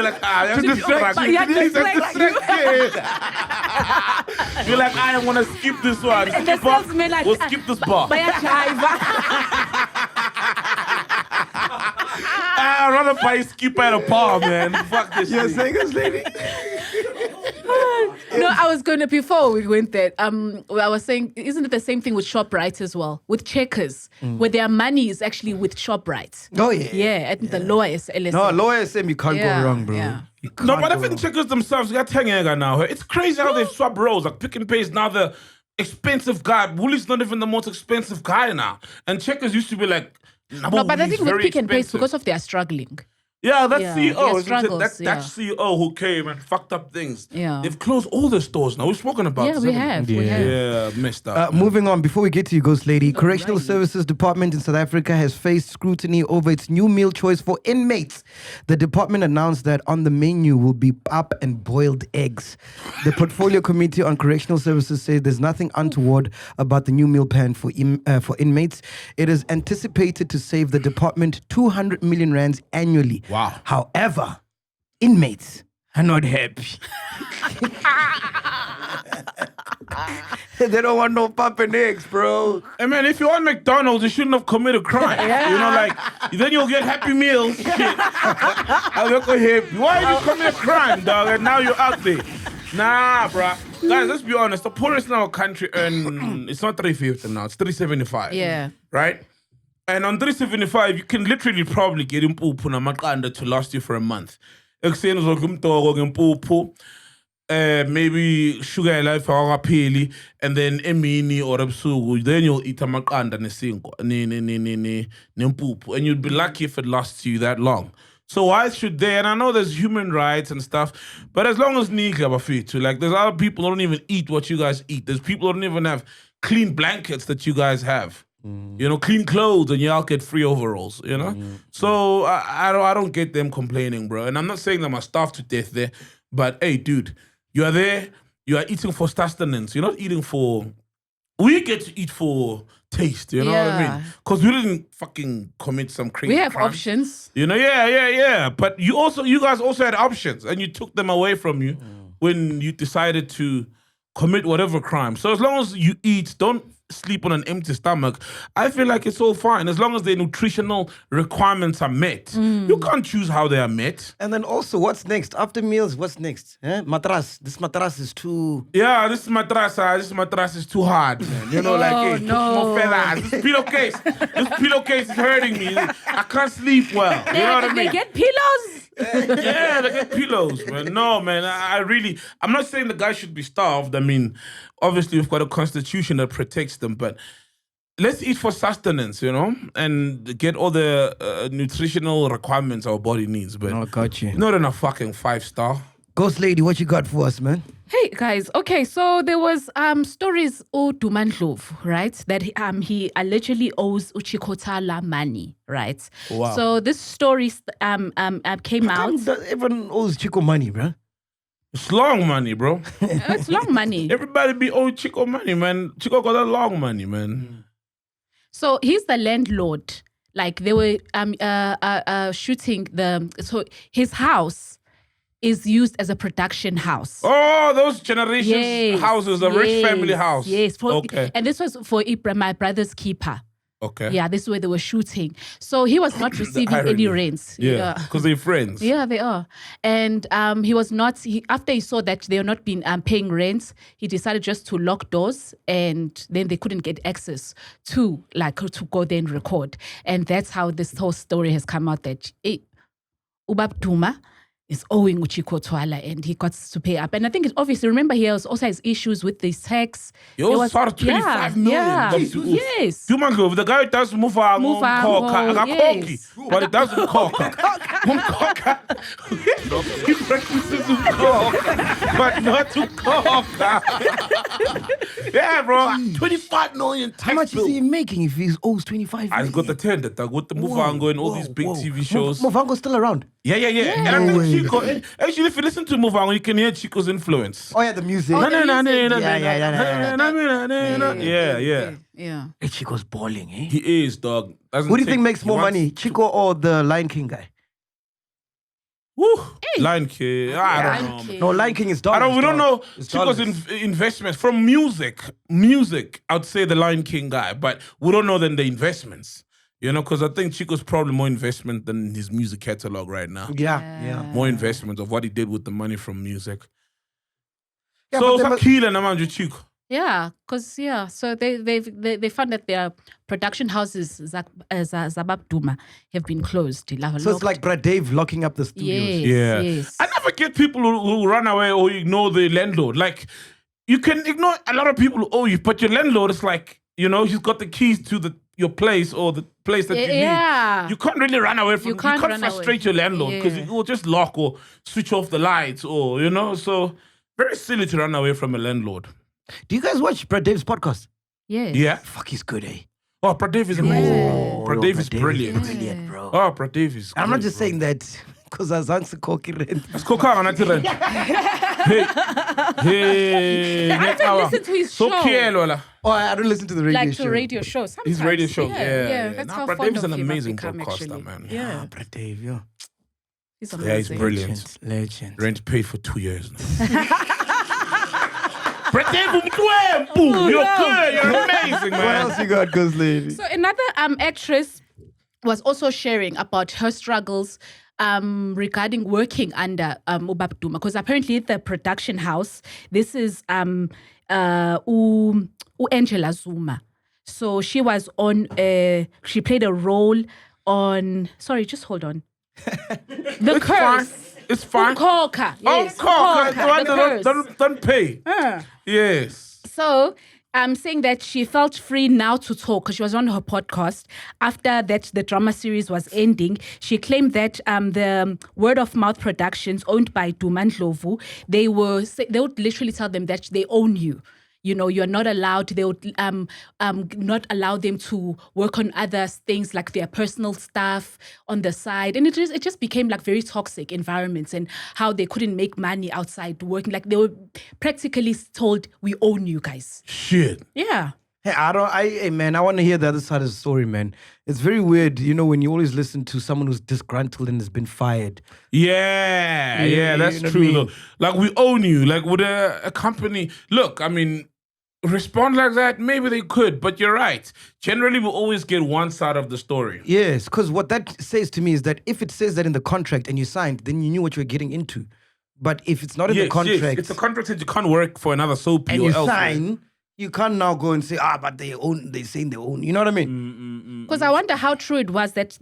like, that's distract. You're like, I want to skip this one. And the salesman like, We'll skip this bar. I'd rather buy a skip at a bar, man. Fuck this You're shit. saying this, lady? No, I was going to, before we went there, I was saying, isn't it the same thing with ShopRite as well? With Checkers, where their money is actually with ShopRite. Oh, yeah. Yeah, at the lower LSM. No, lower SM, you can't go wrong, bro. Yeah. You No, can't but go even wrong. checkers themselves, they got 10 now. It's crazy how they swap roles. Like Pick and Pay is now the expensive guy. Woolies not even the most expensive guy now. And checkers used to be like, No, but I think with Pick and Pay, it's because of their struggling. Yeah, that Yeah, CEO, their isn't it? struggles, That yeah. CEO who came and fucked up things. Yeah. They've closed all the stores now. We've spoken about Yeah, this, we haven't have. We have. Yeah, messed up. Moving on, before we get to you, Ghost Lady, Correctional Services Department in South Africa has faced scrutiny over its new meal choice for inmates. The department announced that on the menu will be pap and boiled eggs. The Portfolio Committee on Correctional Services said there's nothing untoward about the new meal plan for inmates. It is anticipated to save the department 200 million rands annually. Wow. However, inmates are not happy. They don't want no pap and eggs, bro. Hey man, if you're on McDonald's, you shouldn't have committed crime. Then you'll get Happy Meals. Shit. I'll go happy. Why did you commit a crime, dog? And now you're out there. Nah, bruh. Guys, let's be honest. The poorest in our country earn, it's not 350 now, it's 375. Yeah. Right? And on 375, you can literally probably get impuphu namaqanda to last you for a month. Ekuseni uzokha ngempuphu, maybe sugar life awakapheli, and then emini or ebusuku, then you'll eat amaqanda nempuphu, and you'd be lucky if it lasts you that long. So why should they? And I know there's human rights and stuff, but as long as like there's other people who don't even eat what you guys eat. There's people who don't even have clean blankets that you guys have. Clean clothes, and y'all get free overalls, So I don't get them complaining, bro. And I'm not saying them are starved to death there, but hey, dude, you are there, you are eating for sustenance. You're not eating for... We get to eat for taste, you know what I mean? Because we didn't fucking commit some crazy We have crime. options. Yeah. But you guys also had options, and you took them away from you when you decided to commit whatever crime. So as long as you eat, don't sleep on an empty stomach, I feel like it's all fine as long as their nutritional requirements are met. You can't choose how they are met. And then also, what's next? After meals, what's next? Matras. This matras is too... Yeah, this mattress is too hard, man. You know, hey, more fellas. This pillowcase is hurting me. I can't sleep well. You know what I mean? They get pillows. Yeah, they get pillows, man. No, man, I'm not saying the guy should be starved. I mean, obviously we've got a constitution that protects them, but let's eat for sustenance, you know, and get all the nutritional requirements our body needs, but Oh, got you. not in a fucking 5-star. Ghost lady, what you got for us, man? Hey guys, okay, so there was stories Duma Ndlovu, right? That he allegedly owes Chicco Thwala money, right? Wow. So this story came out. Everyone owes Chicco money, bro. It's long money, bro. It's long money. Everybody be owed Chicco money, man. Chicco got a long money, man. So he's the landlord. Like they were shooting so his house is used as a production house. Oh, those generations houses, the rich family house. Yes. Okay. And this was for my brother's keeper. Okay. Yeah, this is where they were shooting. So he was not receiving any rents. Yeah, because they're friends. Yeah, they are. And he was not, after he saw that they were not been paying rent, he decided just to lock doors, and then they couldn't get access to go there and record. And that's how this whole story has come out, that Ubab Duma is owing Chicco Thwala, and he got to pay up. And I think it's obviously, remember, he also has issues with this tax. He also started 25 million. Yeah, yes. Duma Ndlovu, the guy does Musa, yes. but it doesn't coca. He practices coca, but not to coca. Yeah, bro, 25 million tax How much bill. is he making if he owes 25 I've got the tender, with the Muvango and all these big TV shows. Movango's still around. Yeah. And I think Chicco, actually, if you listen to Muvango, you can hear Chicco's influence. Oh, yeah, the music. Yeah. Hey, Chico's balling, eh? He is, dog. Who do you think makes more money, Chicco or the Lion King guy? Woo! Lion King. I don't know, man. No, Lion King is dollars. We don't know It's Chicco's dollars. investments from music. I'd say the Lion King guy, but we don't know then the investments. You know, because I think Chicco's probably more investment than his music catalog right now. Yeah. More investment of what he did with the money from music. Yeah, So, but Sakila Namanju Chicco. Yeah, because so they found that their production houses Zabab Duma have been closed. So it's like Brad Dave locking up the studios. Yes. I never get people who run away or ignore the landlord. Like, you can ignore a lot of people who owe you, but your landlord is like, you know, he's got the keys to your place or the place that you need. You can't really run away from You can't run frustrate away. your landlord because he will just lock or switch off the lights or, you know, so very silly to run away from a landlord. Do you guys watch Brad Dave's podcast? Yes. Yeah. Fuck, he's good, eh? Oh, Brad Dave is amazing. Brad Dave is brilliant. Brilliant, bro. Oh, Brad Dave is I'm not great, just bro. saying that because I was koki rent. It's Kokara, not Tiren. Hey, I haven't listened to his so show. Kiel, Oh, I don't listen to the radio Like show. to radio shows. Sometimes. his radio show. Yeah. That's Nah, how Brad fond Dave is of an him I've amazing become, podcaster, actually. man. Yeah. Ah, Brad Dave, yeah. He's Yeah, he's amazing. brilliant. Legend. Rent paid for 2 years now. Brad Dave, boom, you're good. You're amazing, What man. else you got, Ghost Lady? So another actress was also sharing about her struggles regarding working under Ubab Duma, because apparently at the production house, this is Angela Zuma. So she was on. She played a role on. Sorry, just hold on. The It's Curse. fine. It's fine. Umkhokha. Yes, Umkhokha. Umkhokha, The Curse. Don't pay. Yes. So I'm saying that she felt free now to talk because she was on her podcast. After that, the drama series was ending. She claimed that the word of mouth productions owned by Duma Ndlovu, they would literally tell them that they own you. You know, you're not allowed. They would not allow them to work on other things like their personal stuff on the side, and it just became like very toxic environments and how they couldn't make money outside working. Like they were practically told, "We own you guys." Shit. Yeah. Hey, man, I want to hear the other side of the story, man. It's very weird, you know, when you always listen to someone who's disgruntled and has been fired. Yeah, that's you know what I true. mean? Though. Like we own you. Like with a company. Look, I mean, respond like that, maybe they could, but you're right. Generally, we always get one side of the story. Yes, because what that says to me is that if it says that in the contract and you signed, then you knew what you were getting into. But if it's not in the contract, it's a contract that you can't work for another soapy and or you elsewhere. sign, you can't now go and say, but they're saying they own. You know what I mean? Because I wonder how true it was that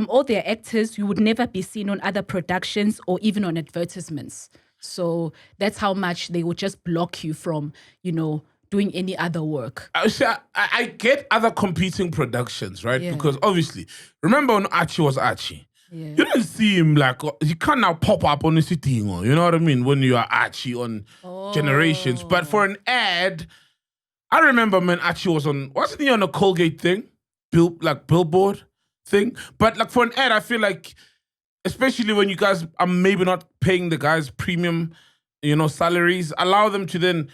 all their actors, you would never be seen on other productions or even on advertisements. So that's how much they would just block you from, doing any other work. I get other competing productions, right? Yeah. Because obviously, remember when Archie was Archie? Yeah. You didn't see him you can't now pop up on the city, you know what I mean? When you are Archie on Generations. But for an ad, I remember when Archie wasn't he on a Colgate thing? Billboard thing? But for an ad, I feel like, especially when you guys are maybe not paying the guys premium, salaries, allow them to then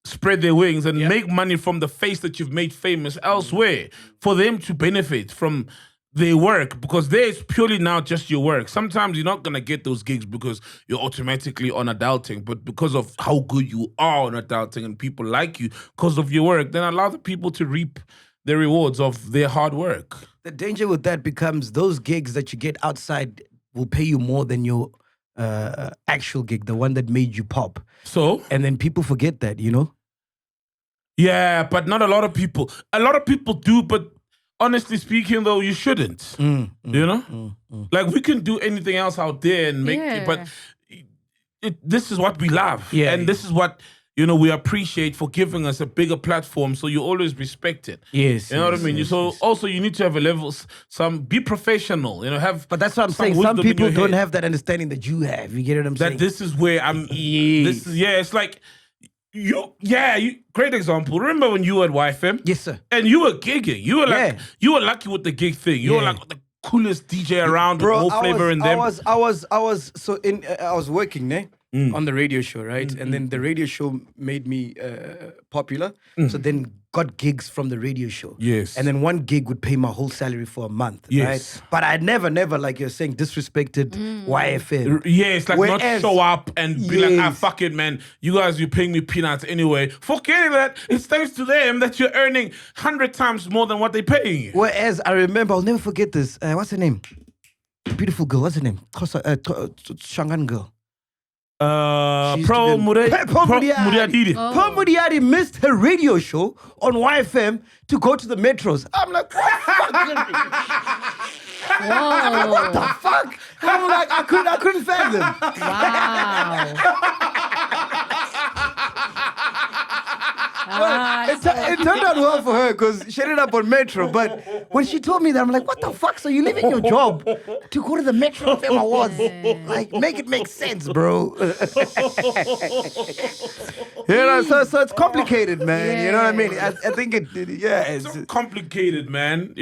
spread their wings and make money from the face that you've made famous elsewhere for them to benefit from their work, because there's purely now just your work. Sometimes you're not going to get those gigs because you're automatically on adulting, but because of how good you are on adulting and people like you because of your work, then allow the people to reap the rewards of their hard work. The danger with that becomes those gigs that you get outside will pay you more than your actual gig, the one that made you pop. So? And then people forget that, Yeah, but not a lot of people. A lot of people do, but honestly speaking, though, you shouldn't. Like, we can do anything else out there and make it, but this is what we love. Yeah. And this is what, we appreciate for giving us a bigger platform, so you always respect it. Yes. You know what I mean? Also, you need to have a level, be professional, But that's what I'm saying. Some people don't have that understanding that you have. You get what I'm saying? That this is where it's like, great example. Remember when you were at YFM? Yes, sir. And you were gigging. You were lucky with the gig thing. You were like the coolest DJ around, Bro, with more flavor in them. I was working on the radio show, right? And then the radio show made me popular. So then got gigs from the radio show. Yes. And then one gig would pay my whole salary for a month. Yes. Right? But I never, like you're saying, disrespected YFM. Yes, not show up and be like, fuck it, man. You're paying me peanuts anyway. Forgetting that it's thanks to them that you're earning 100 times more than what they're paying you. Whereas I remember, I'll never forget this. What's her name? Beautiful girl. What's her name? Shangan girl. Pro Muriadidi. Pro Muriadi missed her radio show on YFM to go to the metros. I'm like, what the fuck? I'm like, I couldn't fathom. Wow. It turned out well for her because she ended up on Metro. But when she told me that, I'm like, what the fuck? So you leaving your job to go to the Metro FM Awards? Like, make it make sense, bro. So it's complicated, man. You know what I mean? I think it's so complicated, man.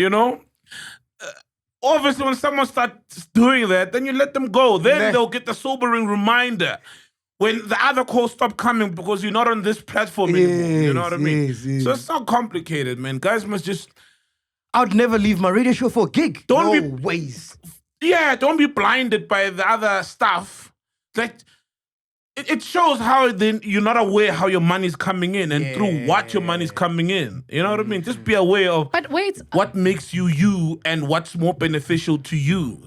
Obviously, when someone starts doing that, then you let them go. Then they'll get the sobering reminder when the other calls stop coming because you're not on this platform anymore. You know what I mean? Yes. So it's not complicated, man. Guys must just... I'd never leave my radio show for a gig. Don't be blinded by the other stuff. Like, it shows how then you're not aware how your money's coming in and through what your money's coming in. You know what I mean? Just be aware of what makes you you and what's more beneficial to you.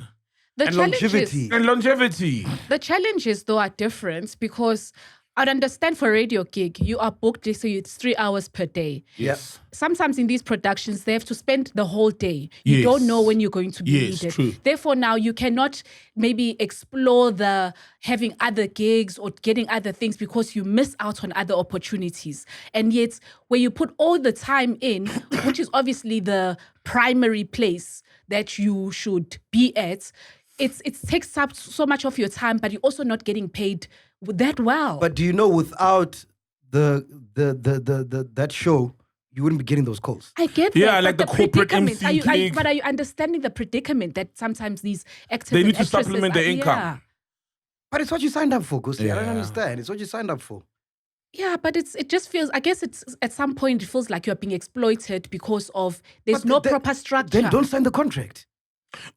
And longevity. The challenges, though, are different because I'd understand for a radio gig, you are booked, so it's 3 hours per day. Yes. Sometimes in these productions, they have to spend the whole day. You don't know when you're going to be needed. True. Therefore, now you cannot maybe explore the having other gigs or getting other things because you miss out on other opportunities. And yet, where you put all the time in, which is obviously the primary place that you should be at, it takes up so much of your time, but you're also not getting paid that well. But do you know, without that show, you wouldn't be getting those calls. I get that. Yeah, like the corporate predicament. MC But are you understanding the predicament that sometimes these actors they and need to actresses supplement their income. Yeah. But it's what you signed up for, Gusti. I don't Yeah. understand. It's what you signed up for. Yeah, but it just feels, I guess it's at some point it feels like you're being exploited because of there's no proper structure. Then don't sign the contract.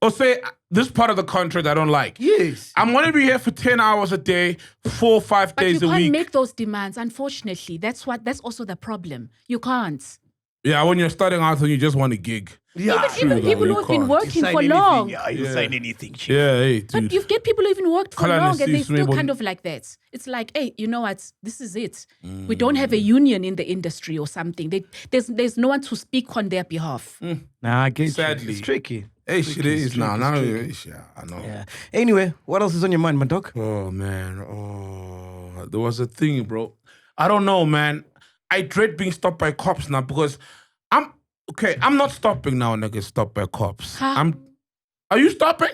Or say, this part of the contract I don't like. Yes. I'm going to be here for 10 hours a day, 4 or 5 But you days a can't week. make those demands, unfortunately. That's also the problem. You can't. Yeah, when you're starting out and you just want a gig. Yeah. Even people you who have been can't. working for long. You sign anything. Chief. Yeah, hey, But dude. you get people who even worked for Khala long and they nesizwe still bon- kind of like that. It's like, hey, you know what? This is it. We don't have a union in the industry or something. There's no one to speak on their behalf. Nah, I get you. Sadly. It's tricky. Hey, shit Tricky, is it's now. tricky, Now, yeah, I know. Yeah. Anyway, what else is on your mind, my dog? Oh, man. Oh, there was a thing, bro. I don't know, man. I dread being stopped by cops now because I'm not stopping now, nigga. Stopped by cops. Huh? Are you stopping?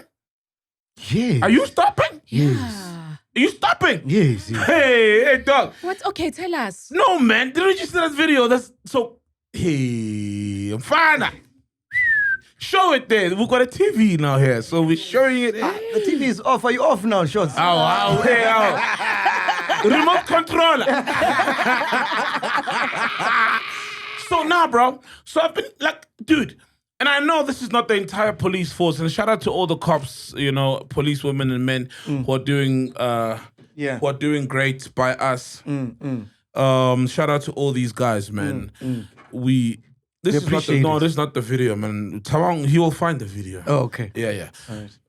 Yes. Are you stopping? Yeah. Are you stopping? Yes. yes. Hey, dog. What? Okay, tell us. No, man. Didn't you see that video? That's so. Hey, I'm fine. Show it there. We've got a TV now here, so we're showing it. The TV is off. Are you off now, Shots? Ow, hey, ow. Remote controller. So now, bro. So I've been like, dude, and I know this is not the entire police force. And shout out to all the cops, you know, police women and men who are doing, who are doing great by us. Shout out to all these guys, man. This is not the video, man. Tawang, he will find the video. Oh, okay. Yeah.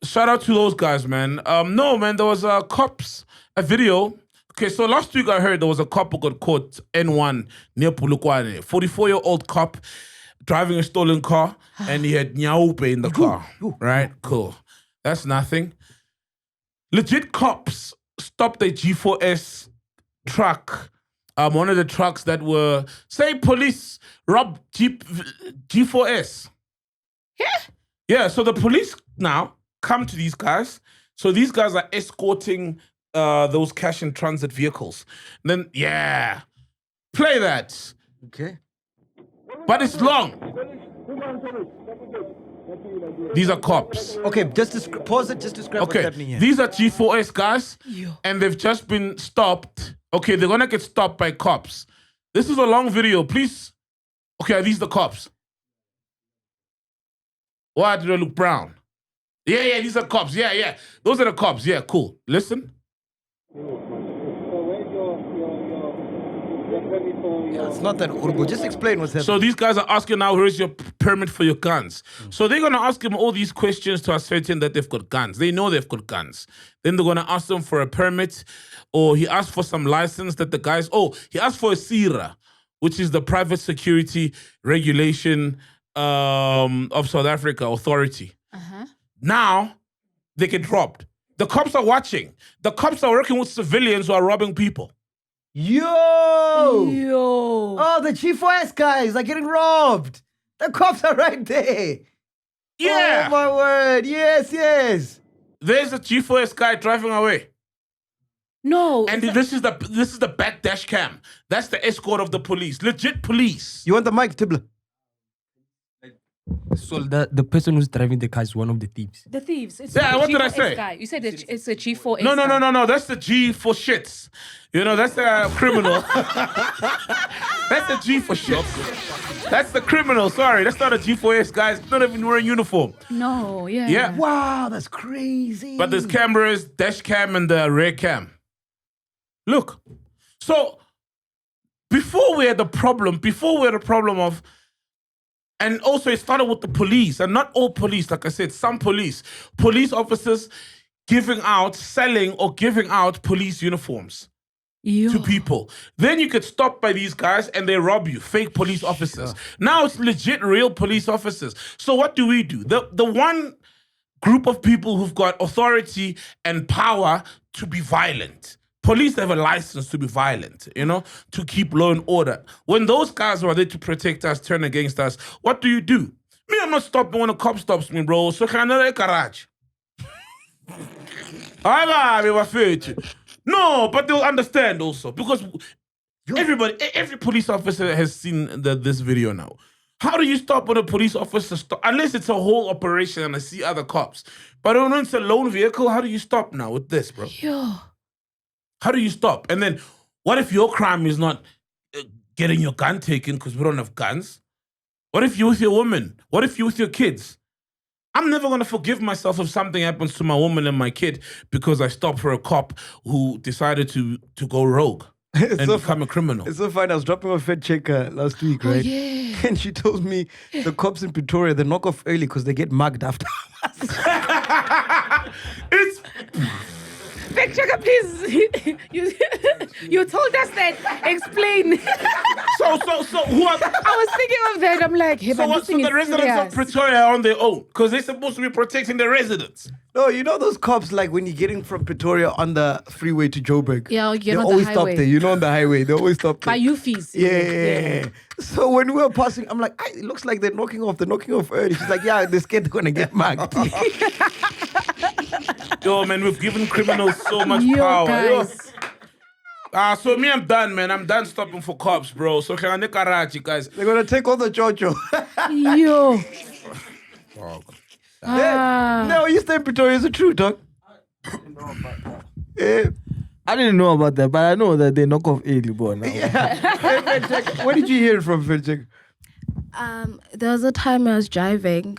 Shout out to those guys, man. No, man, there was a video. Okay, so last week I heard there was a cop who got caught N1 near Polokwane. 44-year-old cop driving a stolen car, and he had nyaupe in the car. Right? Cool. That's nothing. Legit cops stopped a G4S truck. One of the trucks that were, say, police robbed G4S. Yeah, so the police now come to these guys. So these guys are escorting those cash and transit vehicles. And then, play that. Okay. But it's long. These are cops. Okay, just pause it. Just describe what's Okay, happening here. these are G4S guys, and they've just been stopped. Okay, they're gonna get stopped by cops. This is a long video, please. Okay, are these the cops? Why do they look brown? Yeah, these are cops. Yeah, those are the cops. Yeah, cool. Listen. Yeah, it's not that Urbo. Just explain what's happening. So these guys are asking now, where's your permit for your guns? So they're going to ask him all these questions to ascertain that they've got guns. They know they've got guns. Then they're going to ask them for a permit, or he asked for some license that the guys, he asked for a SIRA, which is the Private Security Regulation of South Africa Authority. Now, they get robbed. The cops are watching. The cops are working with civilians who are robbing people. Yo! Oh, the G4S guys are getting robbed. The cops are right there. Yeah. Oh, my word. Yes. There's a G4S guy driving away. No. And this is the back dash cam. That's the escort of the police. Legit police. You want the mic, Tibbler? So the person who's driving the car is one of the thieves. The thieves. It's Yeah, the what did I G4S say? Guy. You said it's a G4S. No. That's the G for shits. You know, that's the criminal. That's the G for shits. That's the criminal. Sorry, that's not a G4S guy. It's not even wearing uniform. No, yeah. Yeah. Wow, that's crazy. But there's cameras, dash cam, and the rear cam. Look. So before we had the problem of, and also it started with the police, and not all police, like I said, some police officers selling or giving out police uniforms to people. Then you get stopped by these guys and they rob you, fake police officers. Now it's legit real police officers. So what do? The one group of people who've got authority and power to be violent. Police have a license to be violent, you know, to keep law and order. When those guys are there to protect us, turn against us, what do? Me, I'm not stopping when a cop stops me, bro. So can I garage? No, but they'll understand also because every police officer has seen this video now. How do you stop when a police officer unless it's a whole operation and I see other cops? But when it's a lone vehicle, how do you stop now with this, bro? How do you stop? And then, what if your crime is not getting your gun taken because we don't have guns? What if you're with your woman? What if you're with your kids? I'm never going to forgive myself if something happens to my woman and my kid because I stopped for a cop who decided to go rogue and become a criminal. It's so funny. I was dropping off a check last week, right? yeah. And she told me the cops in Pretoria, they knock off early because they get mugged after hours. It's Fact checker, please. you told us that. Explain. so who are I was thinking of that. I'm like, hey, so the residents of Pretoria are on their own because they're supposed to be protecting the residents. No, you know those cops, like when you're getting from Pretoria on the freeway to Joburg. Yeah, they you're on the always stop highway. there. You know, on the highway, they always stop there. By you fees. Yeah. So when we were passing, I'm like, it looks like they're knocking off early. She's like, yeah, they're scared they're going to get mugged. Yo, man, we've given criminals so much power. Guys. So me, I'm done, man. I'm done stopping for cops, bro. So can I Karachi, guys? They're going to take all the chocho. Yo. No, you stay in Pretoria. Is it true, dog? Yeah. I didn't know about that, but I know that they knock off early, boy. Now. Yeah. Where did you hear it from, Felchek? There was a time I was driving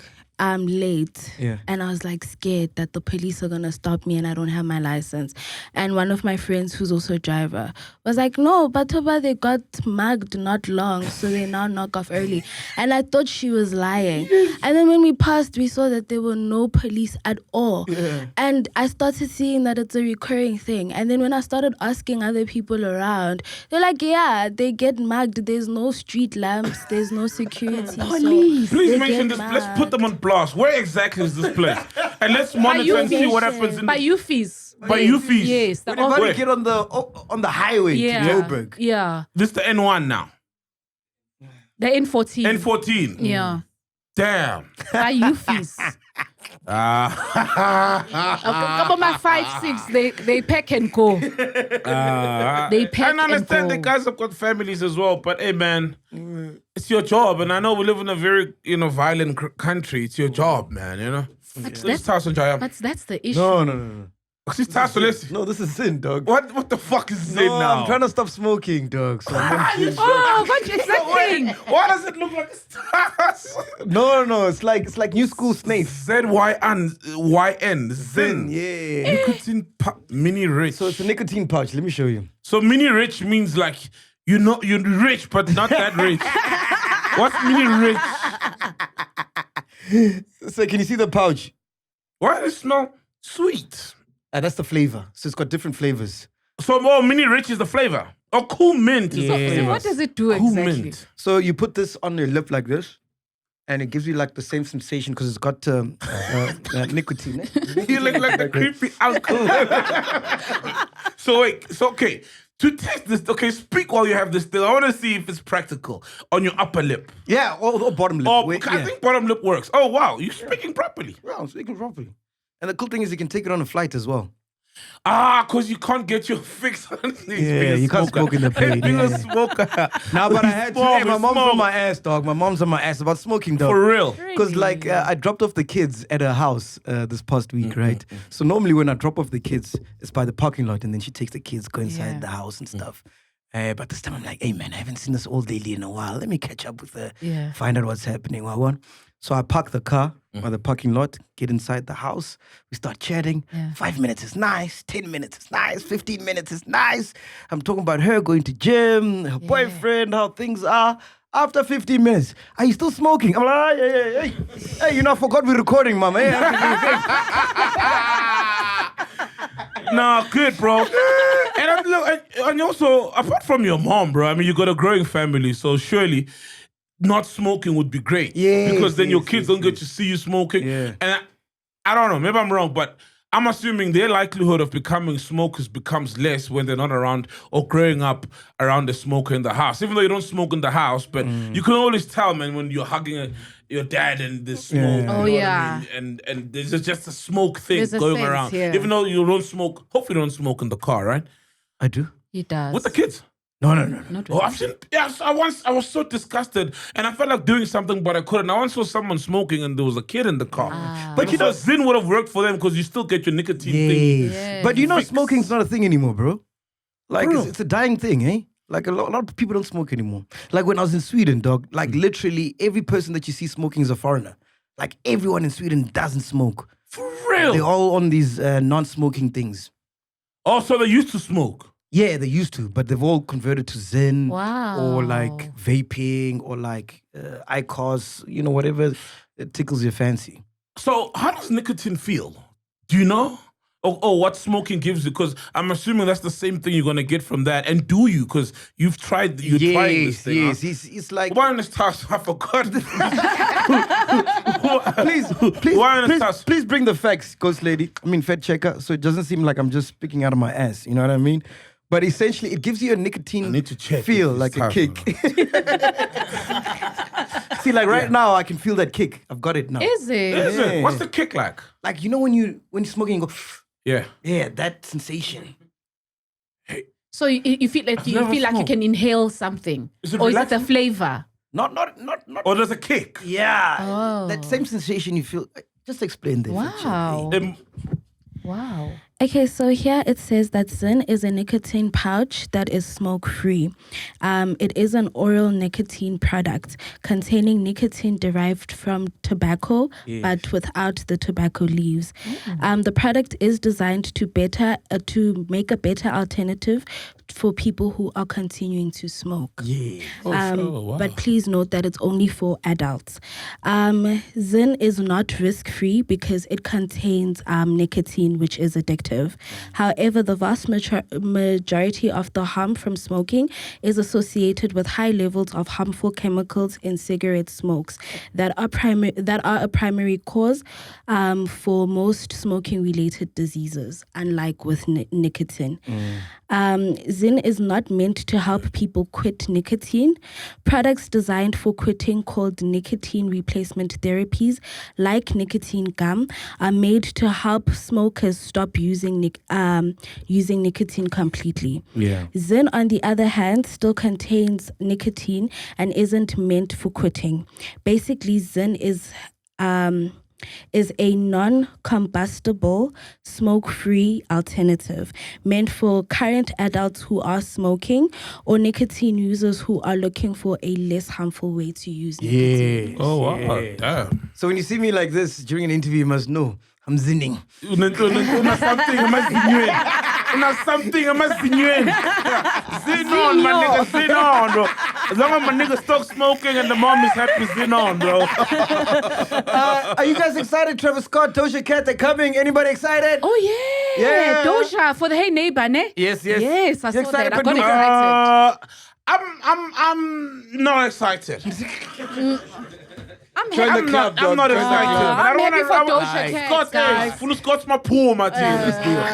late, Yeah. and I was like scared that the police are gonna stop me and I don't have my license. And one of my friends, who's also a driver, was like, "No, but Toba, they got mugged not long, so they now knock off early." And I thought she was lying. And then when we passed, we saw that there were no police at all. Yeah. And I started seeing that it's a recurring thing. And then when I started asking other people around, they're like, "Yeah, they get mugged. There's no street lamps. There's no security. Police. Please they mention get this. Let's put them on blast. Where exactly is this place? And let's monitor and see what happens in By you fees. By you fees. Yes. When you Where? get on the highway Yeah. to Joburg. Yeah. This is the N1 now. The N14. N14. Yeah. Damn. By you fees. Come on, my 5-6. They pack and go. They pack I understand and the go. guys have got families as well, but hey, man, it's your job, and I know we live in a very violent country. It's your job, man. You know. That's the issue. No. No, this is sin, dog. What the fuck is No, it now? I'm trying to stop smoking, dog. So Oh, what is that thing? Why does it look like stars? no. It's like new school snakes. ZYN. Sin, yeah. Nicotine mini rich. So it's a nicotine pouch. Let me show you. So mini rich means like you're rich but not that rich. What's mini rich? So can you see the pouch? Why does it smell sweet? That's the flavor. So it's got different flavors. So mini rich is the flavor. Oh, cool mint is the So flavor. what does it do Cool exactly? mint. So you put this on your lip like this, and it gives you like the same sensation because it's got nicotine. You look like the creepy uncle. So okay. To test this, okay, speak while you have this still. I want to see if it's practical on your upper lip. Yeah, or bottom lip. Oh, Wait, I think bottom lip works. Oh, wow, you're speaking properly. Yeah, I'm speaking properly. And the cool thing is you can take it on a flight as well. Because you can't get your fix on these. Yeah, you can't smoke in the plane. Being Yeah, a yeah. smoker. Nah, but I had to. Smoke, Hey, my mom's smoke. on my ass, dog. My mom's on my ass about smoking, dog. For real. Because like I dropped off the kids at her house this past week, right? So normally when I drop off the kids, it's by the parking lot, and then she takes the kids, go inside the house and stuff. But this time I'm like, hey man, I haven't seen this old lady in a while. Let me catch up with her, find out what's happening. So I park the car by the parking lot, get inside the house. We start chatting. 5 minutes is nice. 10 minutes is nice. 15 minutes is nice. I'm talking about her going to gym, her boyfriend, how things are. After 15 minutes, are you still smoking? I'm like, hey, I forgot we're recording, mama. Hey, Nah, good, bro. And also, apart from your mom, bro, I mean, you got a growing family, so surely not smoking would be great. Yes, because then your yes, kids yes, don't get to see you smoking. Yeah. And I don't know, maybe I'm wrong, but I'm assuming their likelihood of becoming smokers becomes less when they're not around or growing up around a smoker in the house. Even though you don't smoke in the house, but you can always tell, man, when you're hugging your dad and the smoke. Yeah. Oh, you know yeah. what I mean? And there's just a smoke thing There's a going sense, around. yeah. Even though you don't smoke, hopefully you don't smoke in the car, right? I do. He does. With the kids. No. Not Oh, I've seen. Yeah, I was so disgusted, and I felt like doing something, but I couldn't. I once saw someone smoking, and there was a kid in the car. But Zin would have worked for them because you still get your nicotine thing. Yes. But Fix. smoking's not a thing anymore, bro. Like, Bro. it's a dying thing, eh? Like, a lot of people don't smoke anymore. Like, when I was in Sweden, dog, like, literally every person that you see smoking is a foreigner. Like everyone in Sweden doesn't smoke. For real? They're all on these non-smoking things. Oh, so they used to smoke. Yeah, they used to, but they've all converted to Zen Wow. or like vaping or like IQOS, whatever it tickles your fancy. So how does nicotine feel? Do you know? Oh, what smoking gives you? Because I'm assuming that's the same thing you're gonna get from that. And do you? Because you've tried. Trying this thing. Yes, Huh? it's like. Why on this task? I forgot. Please bring the facts, Ghost Lady. Fed checker, so it doesn't seem like I'm just speaking out of my ass. You know what I mean? But essentially, it gives you a nicotine I need to check feel, if like it's a kick. See, like right now, I can feel that kick. I've got it now. Is it? Is it? What's the kick like? Like when you're smoking, you go. Yeah. Yeah, that sensation. So you feel like you can inhale something, Is it or is it relaxing? the flavor? Not. Or there's a kick? Yeah. Oh. That same sensation you feel. Just explain this. Wow. Wow. Okay, so here it says that Zyn is a nicotine pouch that is smoke-free. It is an oral nicotine product containing nicotine derived from tobacco, but without the tobacco leaves. The product is designed to make a better alternative for people who are continuing to smoke. Yeah. Wow. But please note that it's only for adults. Zyn is not risk-free because it contains nicotine, which is addictive. However, the vast majority of the harm from smoking is associated with high levels of harmful chemicals in cigarette smokes that are a primary cause for most smoking-related diseases, unlike with nicotine. Zyn is not meant to help people quit nicotine. Products designed for quitting, called nicotine replacement therapies, like nicotine gum, are made to help smokers stop using nicotine completely. Yeah. Zyn, on the other hand, still contains nicotine and isn't meant for quitting. Basically, Zyn is a non-combustible, smoke-free alternative meant for current adults who are smoking or nicotine users who are looking for a less harmful way to use nicotine. Yeah. Oh, wow. Damn. So when you see me like this during an interview, you must know I'm zinning. Something I must be doing. Zin on, my nigga, zin on, bro. As long as my nigga stop smoking and the mom is happy, zin on, bro. Are you guys excited? Travis Scott, Doja Cat, they're coming. Anybody excited? Oh yeah. Yeah. Doja for the Hey Neighbor, ne? Yes. Yes, I You saw that. excited I for got Doja? excited. I'm not excited. I'm Join happy. the club, I'm not dog. excited. I'm happy for Doja Scott, Cat, guys. full Scott's my puma, Let's do it.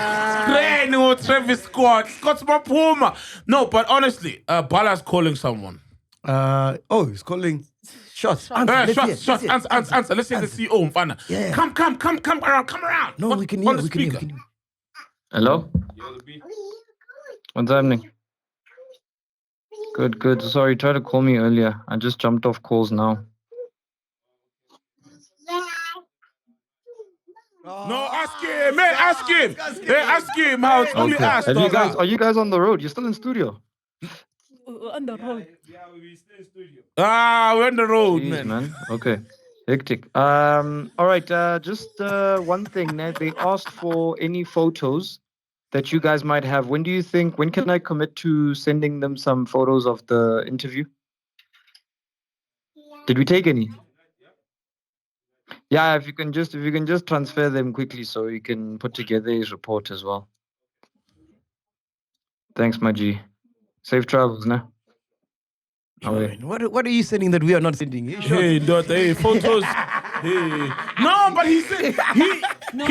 Screen or Travis Scott. Scott's my puma. No, but honestly, Bala's calling someone. He's calling shots. Answer. Shots. Answer. Let's say the CEO, Mfana. Yeah. Come around. No, we can hear. We can hear. Hello? What's happening? Good. Sorry, try to call me earlier. I just jumped off calls now. No, ask him. Hey, ask him. How it's only Okay. asked. Are you guys on the road? You're still in studio? On the road. We're on the road, Jeez, man. Okay. Hectic. All right. Just one thing. They asked for any photos that you guys might have. When can I commit to sending them some photos of the interview? Did we take any? Yeah, if you can just transfer them quickly so you can put together his report as well. Thanks, MacG. Safe travels, nah? Okay. What are you sending that we are not sending? Hey, photos. Hey. No, but he said he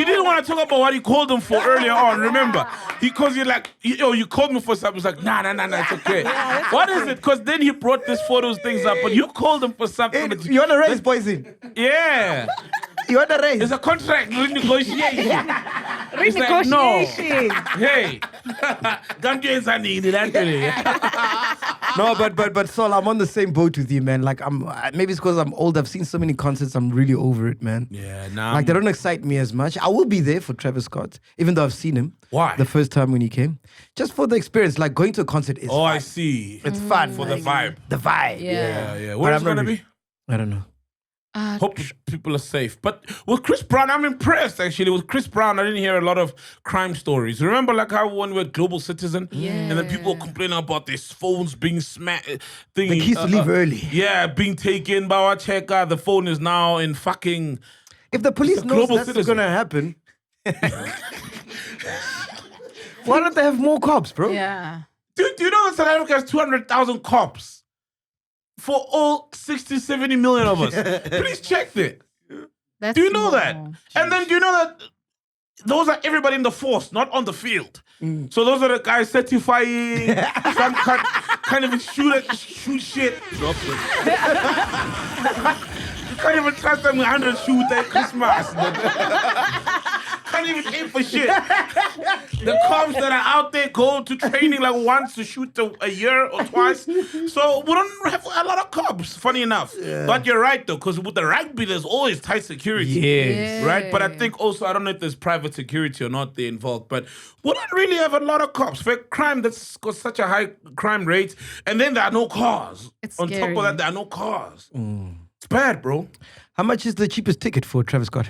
didn't want to talk about what he called him for earlier on. Remember, because you called me for something. It's like nah, it's okay. What is it? Because then he brought these photos things up, but you called him for something. You want to raise poison? Yeah. You want to raise? It's a contract renegotiation. It's like, no. Hey. No, but Sol, I'm on the same boat with you, man. Like maybe it's because I'm old. I've seen so many concerts. I'm really over it, man. Yeah, nah. Like they don't excite me as much. I will be there for Travis Scott, even though I've seen him. Why? The first time when he came, just for the experience. Like going to a concert is. Oh, fun. I see. It's fun For the vibe. The vibe. Yeah. Yeah. But Where's I'm it gonna not be? I don't know. Hope people are safe. But with Chris Brown, I'm impressed actually. With Chris Brown, I didn't hear a lot of crime stories. Remember like how when we were Global Citizen? And then people were complaining about their phones being smacked. The keys to leave early. Yeah, being taken by our checker. The phone is now in fucking... If the police knows that's going to happen, why don't they have more cops, bro? Yeah. Dude, do you know that South Africa has 200,000 cops? For all 60, 70 million of us. Please check that. Do you know that? And then do you know that those are everybody in the force, not on the field. So those are the guys certifying some can't even shoot shit. You can't even trust them 100 shoot at Christmas. Can't even aim for shit. The cops that are out there go to training like once to shoot a year or twice. So we don't have a lot of cops, funny enough. But you're right though, because with the rugby, there's always tight security. Yes. Right? But I think also, I don't know if there's private security or not there involved, but we don't really have a lot of cops. For crime that's got such a high crime rate, and then there are no cars. It's On scary. top of that, there are no cars. It's bad, bro. How much is the cheapest ticket for Travis Scott?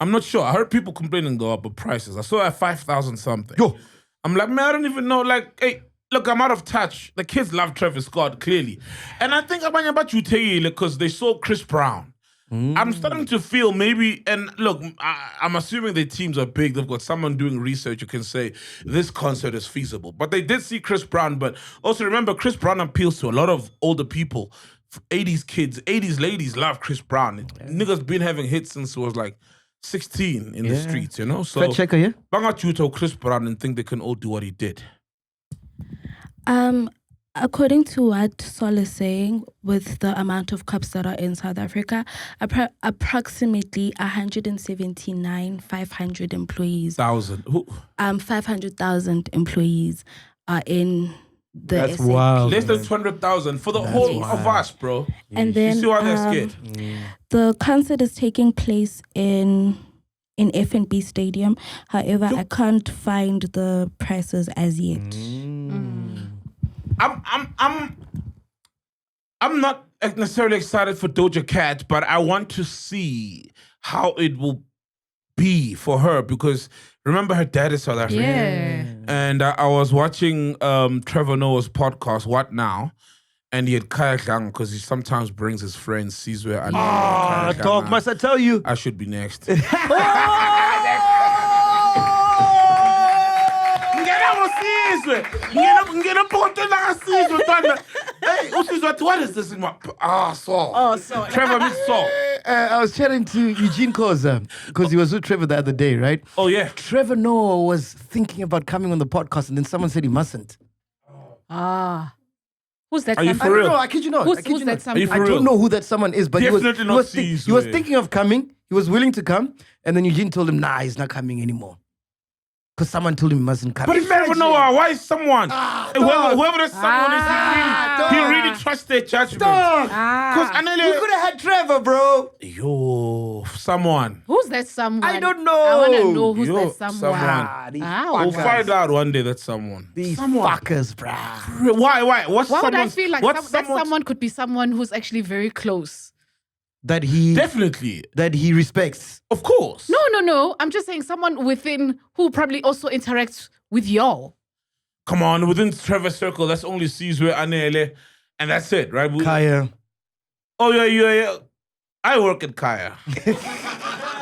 I'm not sure. I heard people complaining though about prices. I saw it at 5,000 something. Yo. I'm like, man, I don't even know. Like, hey, look, I'm out of touch. The kids love Travis Scott, clearly. And I think about Utandon because they saw Chris Brown. I'm starting to feel maybe, and look, I'm assuming their teams are big. They've got someone doing research who can say this concert is feasible. But they did see Chris Brown. But also remember, Chris Brown appeals to a lot of older people. 80s kids, 80s ladies love Chris Brown. Niggas been having hits since he was like 16 in the streets, you know? So, Fact checker, yeah? Bangachuto Chris Brown and think they can all do what he did. According to what Sol is saying, with the amount of cops that are in South Africa, approximately 179,500 employees. 500,000 employees are in the That's SA. wild. Less than 200,000 for the whole of us, bro. And then You see why they're scared? the concert is taking place in F&B Stadium. However, I can't find the prices as yet. I'm not necessarily excited for Doja Cat, but I want to see how it will be for her because remember her dad is South African. Yeah. And I was watching Trevor Noah's podcast, What Now? And he had Kaya Gang because he sometimes brings his friends, sees where I Dog, must I tell you? I should be next. Hey, what is this in my... Saul. Oh, sorry. Trevor meets Saul. I was chatting to Eugene Koza because he was with Trevor the other day, right? Oh, yeah. Trevor Noah was thinking about coming on the podcast and then someone said he mustn't. Who's that? Are you someone? for real? No, I kid you not. Who's I kid you that not. someone? Are you for I real? don't know who that someone is, but Definitely not he was Caesar. thinking of coming. He was willing to come. And then Eugene told him, nah, he's not coming anymore. Because someone told him he mustn't come. But it's Trevor Noah. Why is someone? Whoever the someone is, he really trusts their judgment. Because We could have had Trevor, bro. Yo, someone. Who's that someone? I don't know. I want to know who's Yo, that someone. We'll fuckers. find out one day that's someone. These fuckers, bro. Why? What's Why would I someone's- feel like what's that someone's- someone could be someone who's actually very close? That he Definitely. respects. Of course. No. I'm just saying someone within who probably also interacts with y'all. Come on, within Trevor's circle, that's only Sizwe, Anele, and that's it, right? Kaya. Oh, yeah. I work at Kaya.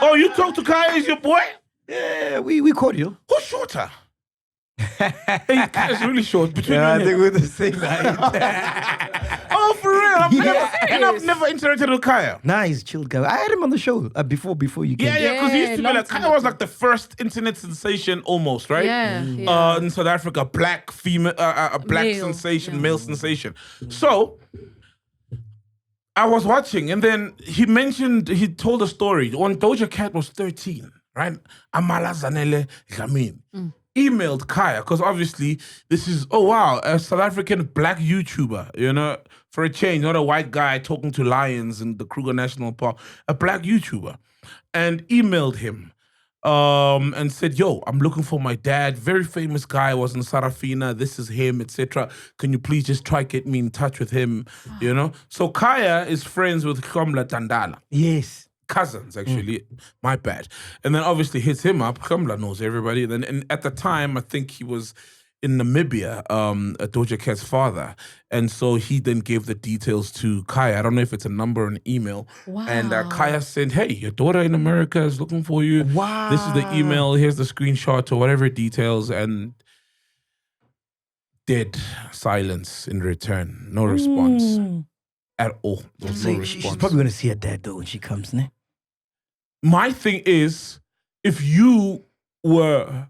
Oh, you talk to Kaya, is your boy? Yeah, we cordial. Who's shorter? Hey, Kaya's really short. Between you Yeah, I and think him. we're the same height. Oh, for real? I've never interacted with Kaya. Nah, he's a chill guy. I had him on the show before you came. Yeah, because he used to be long like, time Kaya was ago. like the first internet sensation almost, right? Yeah. In South Africa, black female, a black Male, sensation, male sensation. So I was watching, and then he told a story when Doja Cat was 13, right? Amala Zanele Gamin emailed Kaya because obviously this is a South African black YouTuber, you know, for a change, not a white guy talking to lions in the Kruger National Park, a black YouTuber, and emailed him. and said, yo, I'm looking for my dad. Very famous guy, was in Sarafina. This is him, etc. Can you please just try get me in touch with him? You know? So Kaya is friends with Kamla Tandala. Yes. Cousins, actually. My bad. And then obviously hits him up. Kamla knows everybody. And at the time, I think he was in Namibia, Doja Cat's father. And so he then gave the details to Kaya. I don't know if it's a number or an email. Wow. And Kaya said, hey, your daughter in America is looking for you. Wow. This is the email. Here's the screenshot or whatever details. And dead silence in return. No response at all. There was no response. She's probably going to see her dad, though, when she comes, ne? My thing is, if you were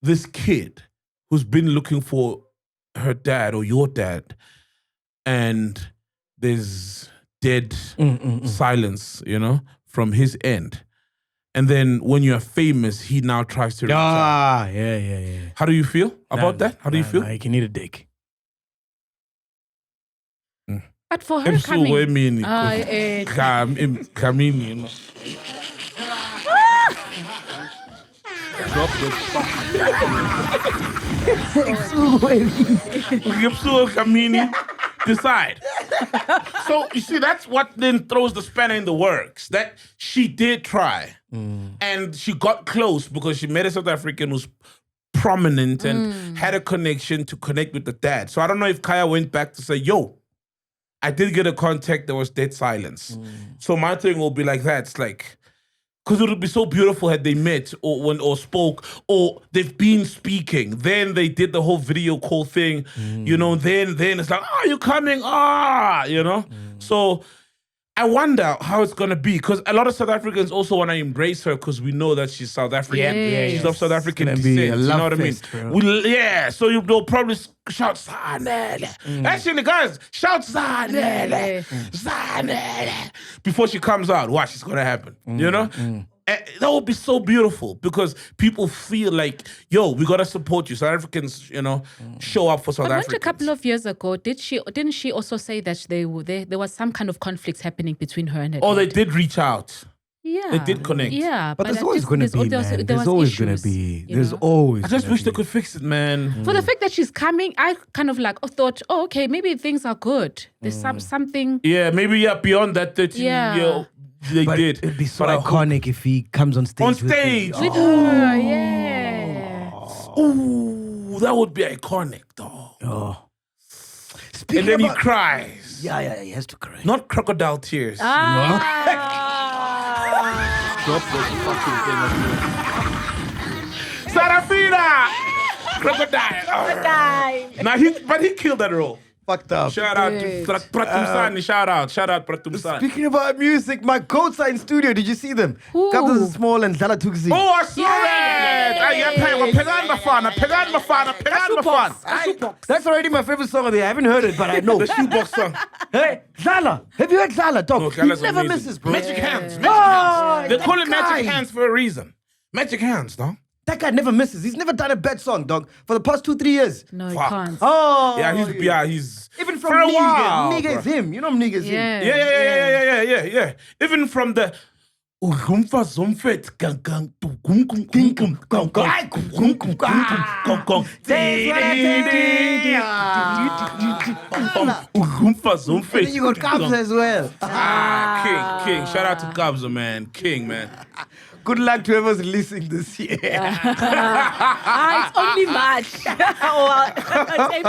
this kid who's been looking for her dad or your dad, and there's dead silence, you know, from his end, and then when you're famous, he now tries to reach out. Yeah. How do you feel about that? How do you feel? He can eat a dick. But for her coming... Kamini, you know. Drop the fuck. Kamini. Decide. So you see, that's what then throws the spanner in the works. That she did try, and she got close because she met a South African who's prominent and had a connection to connect with the dad. So I don't know if Kaya went back to say, "Yo, I did get a contact. There was dead silence." So my thing will be like that. It's like, because it would be so beautiful had they met or spoke or they've been speaking. Then they did the whole video call thing, you know. Then it's like, oh, you coming? You know. So I wonder how it's gonna be, because a lot of South Africans also want to embrace her because we know that she's South African. She's of South African descent. You know what I mean? So they'll probably shout Zanele. Actually, guys, shout Zanele, Zanele before she comes out. Watch, it's gonna happen. You know. That would be so beautiful because people feel like, yo, we gotta support you. South Africans, you know, show up for South Africans. A couple of years ago, didn't she also say that there was some kind of conflict happening between her and her dad? They did reach out. Yeah. They did connect. Yeah. But there's always going to be, man. There's always going to be. There's always. I just wish they could fix it, man. For the fact that she's coming, I kind of like thought, oh, okay, maybe things are good. There's something. Yeah, maybe beyond that 13 year. They did. It'd be so iconic if he comes on stage. With her, yeah. Ooh, that would be iconic, though. Oh. And then he cries. Yeah, he has to cry. Not crocodile tears. Drop this fucking thing. Sarafina! Crocodile. Now he killed that role. Fucked up. Shout out to Pratumsani. Shout out Pratumsani. Speaking about music, my goats are in studio. Did you see them? Captain Small and Zala Tuxi. Oh, I saw that. That's already my favorite song of the year. I haven't heard it, but I know. The shoebox song. Hey, Zala. Have you heard Zala, dog? No, he never misses, bro. Magic hands. They call it magic hands for a reason. Magic hands, dog. That guy never misses. He's never done a bad song, dog, for the past 2-3 years. No, he can't. Oh, he's even from for a while, Nigga is him. You know Nigga is him. Yeah. Even from the Ugumfa Zomfet gang gang gum gum gum gum gum gum Ugumfa Zomfet. And then you got Kabza as well. King. Shout out to Kabza, man. King, man. Good luck to whoever's releasing this year. It's only March. It's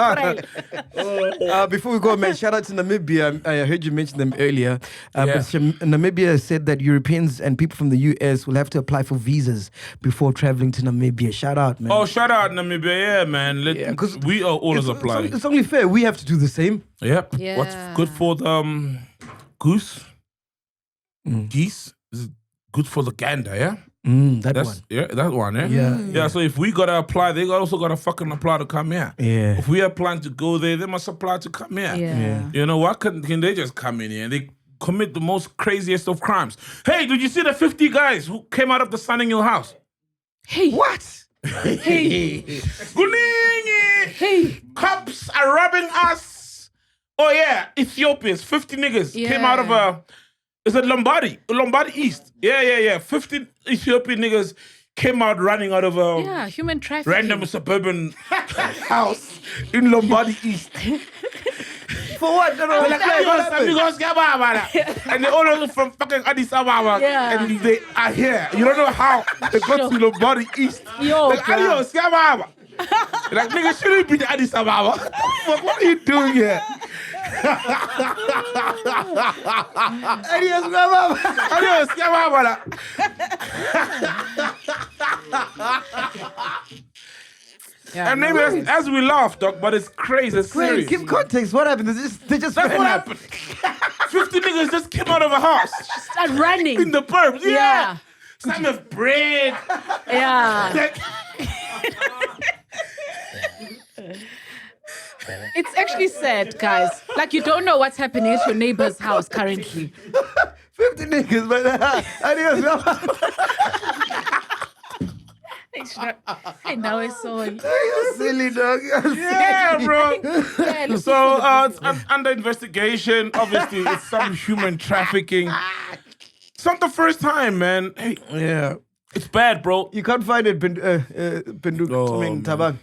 April. Before we go, man, shout out to Namibia. I heard you mention them earlier. But Namibia said that Europeans and people from the US will have to apply for visas before traveling to Namibia. Shout out, man. Oh, shout out Namibia, yeah, man. Because we are always applying. It's only fair. We have to do the same. Yep. Yeah. What's good for the geese? Is it good for the gander, yeah? That one. Yeah, that one, yeah? Yeah, so if we gotta apply, they also gotta fucking apply to come here. Yeah. If we are planning to go there, they must apply to come here. Yeah. You know, why can they just come in here and they commit the most craziest of crimes? Hey, did you see the 50 guys who came out of the sun in your house? Hey. What? Hey. Hey. Cops are robbing us. Oh yeah, Ethiopians, 50 niggas came out of is it Lombardi East? Yeah. 50 Ethiopian niggas came out running out of a human trafficking. random suburban house in Lombardy East. For what? No, They're like, amigos, and they all are from fucking Addis Ababa, and they are here. You don't know how they got to Lombardy East. Yo, like, adios, Gababa. Like, nigga, shouldn't be the Addis Ababa. What are you doing here? Adios, Gababa. Adios, Gababa. And maybe as we laugh, Doc, but it's crazy. It's Wait, serious. give context. What happened? They just That's ran what up. happened. 50 niggas just came out of a house. Start running. In the burbs. Yeah. Some have bread. Yeah. It's actually sad, guys. Like, you don't know what's happening at your neighbor's house currently. 50 niggas, but adios, Gababa. Hey, now it's so... You're silly, dog. Yeah, bro. So it's under investigation. Obviously, it's some human trafficking. It's not the first time, man. Hey, Yeah. it's bad, bro. You can't find it, Tabang.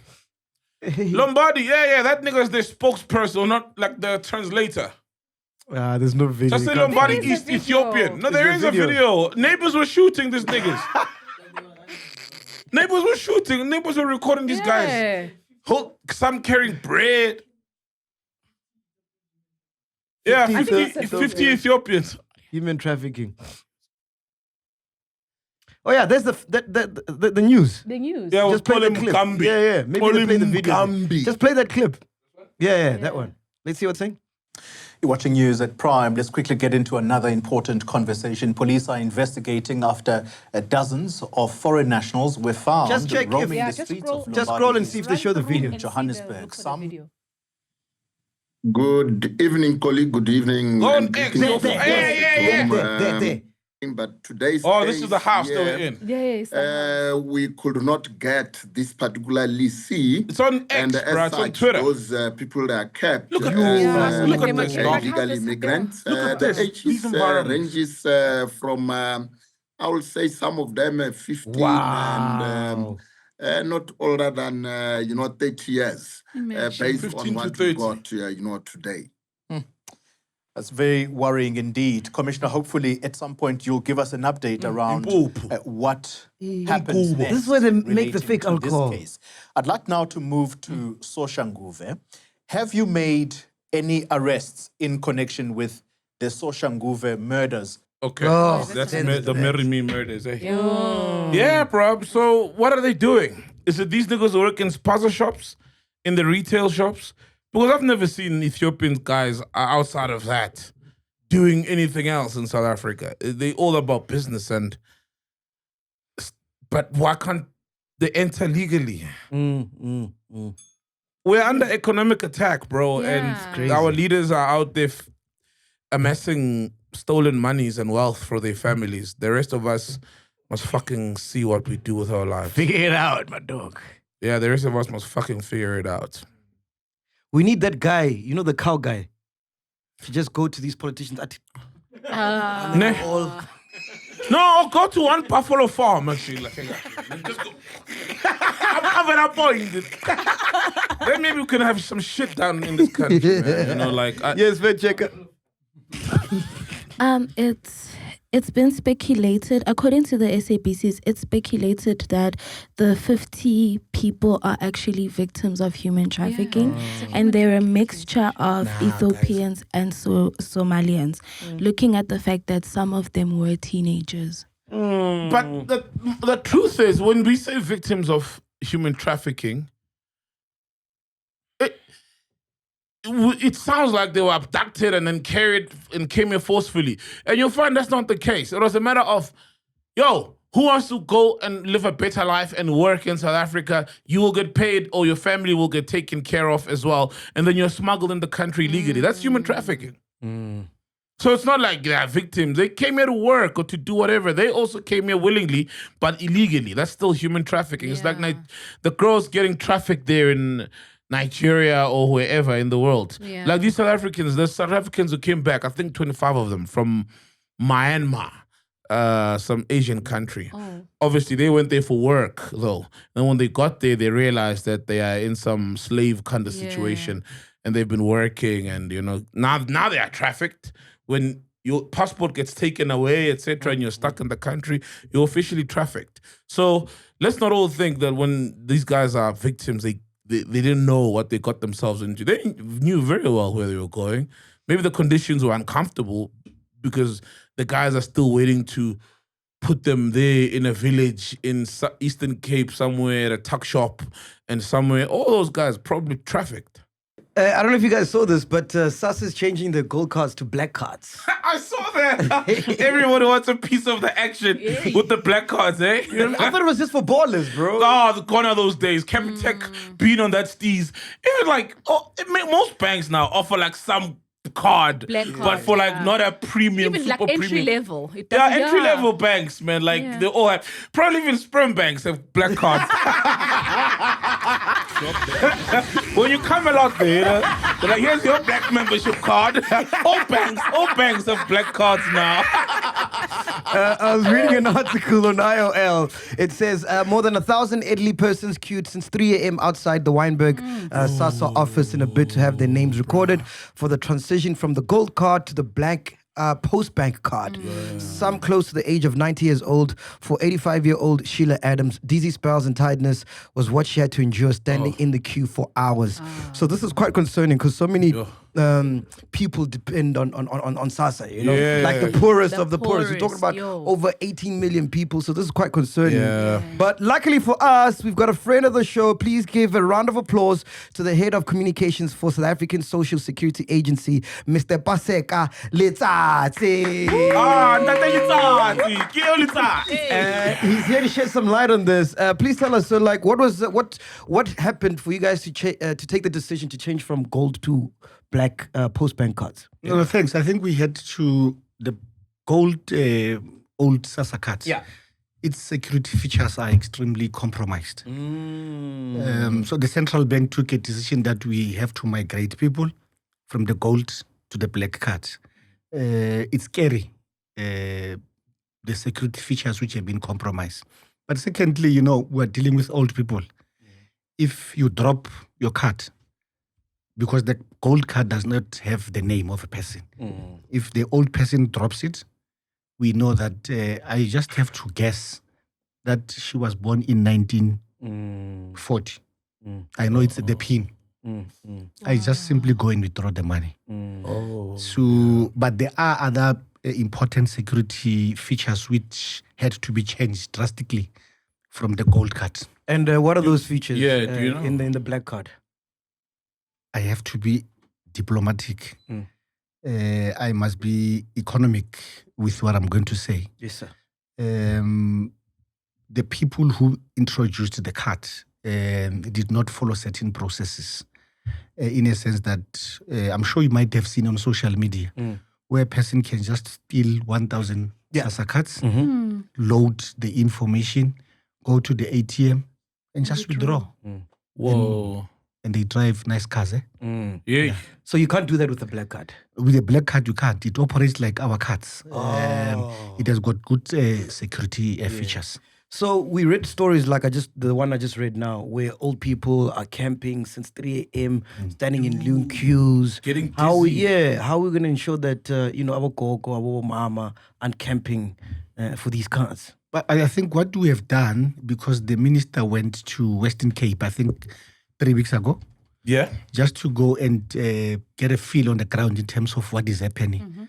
Lombardi, yeah, that nigga is their spokesperson, not like the translator. There's no video. Just say Lombardi East Ethiopian. No, there is a video. Neighbors were shooting these niggas. Neighbors were shooting. Neighbors were recording these guys. Some carrying bread. Yeah, 50 Ethiopians. Human trafficking. Oh yeah, there's the news. The news. Yeah, Just play the clip. Mugambi. Yeah. Maybe we'll play the video. Mugambi. Just play that clip. Yeah, that one. Let's see what's saying. You're watching news at Prime. Let's quickly get into another important conversation. Police are investigating after dozens of foreign nationals were found Just check roaming if- the streets of Just Lombardy scroll and see if they show the video. in Johannesburg. Some Good evening, colleague. Good evening. Go and on, greetings yeah. But today's This is the case house that here, we're in. Yes. we could not get this particularly see. It's on X, And bro. as It's on such, Twitter. those people that are kept Look at as this. Look at this, dog. illegal immigrants. Look at The this. age These environments. ranges from, I will say, some of them 15 Wow. and not older than 30 years, based 15 on to what we 30. got today. That's very worrying indeed. Commissioner, hopefully at some point you'll give us an update around what happens next. This is where they make the relating fake to this alcohol. case. I'd like now to move to Soshanguve. Have you made any arrests in connection with the Soshanguve murders? Okay. Oh, That's that's the Marry Me murders, eh? Yeah, bro. So what are they doing? Is it these niggas who work in spaza shops, in the retail shops? Because I've never seen Ethiopian guys outside of that doing anything else in South Africa. They all about business but why can't they enter legally? We're under economic attack, bro, and our leaders are out there amassing stolen monies and wealth for their families. The rest of us must fucking see what we do with our lives. Figure it out, my dog. Yeah, the rest of us must fucking figure it out. We need that guy, the cow guy, to just go to these politicians. No, go to one buffalo farm, actually. Just go. I'm an appointed. Then maybe we can have some shit done in this country, man. Yes, fact checker. It's been speculated, according to the SABCs, it's speculated that the 50 people are actually victims of human trafficking, and they're a mixture of Ethiopians and Somalians, looking at the fact that some of them were teenagers. But the truth is, when we say victims of human trafficking, it sounds like they were abducted and then carried and came here forcefully. And you'll find that's not the case. It was a matter of, who wants to go and live a better life and work in South Africa? You will get paid or your family will get taken care of as well. And then you're smuggled in the country legally. That's human trafficking. So it's not like they're victims. They came here to work or to do whatever. They also came here willingly, but illegally. That's still human trafficking. It's like the girls getting trafficked there in Nigeria or wherever in the world. Like these South Africans, there's South Africans who came back, I think 25 of them from Myanmar. some Asian country. Oh. Obviously, they went there for work, though. And when they got there, they realized that they are in some slave kind of situation, and they've been working, and now they are trafficked. When your passport gets taken away, etc., and you're stuck in the country, you're officially trafficked. So let's not all think that when these guys are victims, they didn't know what they got themselves into. They knew very well where they were going. Maybe the conditions were uncomfortable because the guys are still waiting to put them there in a village in Eastern Cape somewhere at a tuck shop and somewhere. All those guys probably trafficked. I don't know if you guys saw this, but SASSA is changing the gold cards to black cards. I saw that. Everybody wants a piece of the action with the black cards, eh? I thought it was just for ballers, bro. Oh, gone are those days. Capitec being on that steez. It was like, most banks now offer like some card, Black but card, for like not a premium, even like super entry premium. level. It Yeah, doesn't- entry level banks, man. Like they all have. Probably even sperm banks have black cards. When you come out there, they're like, here's your black membership card. All banks have black cards now. I was reading an article on IOL. It says more than 1,000 elderly persons queued since 3 a.m. outside the Weinberg SASSA office in a bid to have their names recorded for the transition from the gold card to the black post-bank card. Some close to the age of 90 years old. For 85-year-old Sheila Adams, dizzy spells and tiredness was what she had to endure standing in the queue for hours. So this is quite concerning because so many people depend on SASSA, you know, like the poorest of the poorest. We're talking about over 18 million people, so this is quite concerning. But luckily for us, we've got a friend of the show. Please give a round of applause to the head of communications for South African Social Security Agency, Mr. Paseka Letsatsi. He's here to shed some light on this. Please tell us, so like, what happened for you guys to take the decision to change from gold to black post-bank cards? No, thanks. I think we had to the gold old SASSA cards. Yeah. Its security features are extremely compromised. So the central bank took a decision that we have to migrate people from the gold to the black cards. It's scary, the security features which have been compromised. But secondly, you know, we're dealing with old people. If you drop your card, because the gold card does not have the name of a person. If the old person drops it, we know that I just have to guess that she was born in 1940. I know it's the PIN. I just simply go and withdraw the money. So, but there are other important security features which had to be changed drastically from the gold card. And what are those features do you know? in the black card? I have to be diplomatic. I must be economic with what I'm going to say. Yes, sir. The people who introduced the card did not follow certain processes. In a sense that I'm sure you might have seen on social media, where a person can just steal 1,000 SASSA cards, load the information, go to the ATM, and just withdraw. Whoa. And they drive nice cars, eh? Yeah. So you can't do that with the black card? With a black card, you can't. It operates like our cards. It has got good security features. So we read stories like the one I just read now, where old people are camping since 3 a.m., standing in long queues. Getting dizzy. How are we going to ensure that our gogo, our mama, aren't camping for these cards? But I think what we have done, because the minister went to Western Cape, I think 3 weeks ago. Yeah. Just to go and get a feel on the ground in terms of what is happening.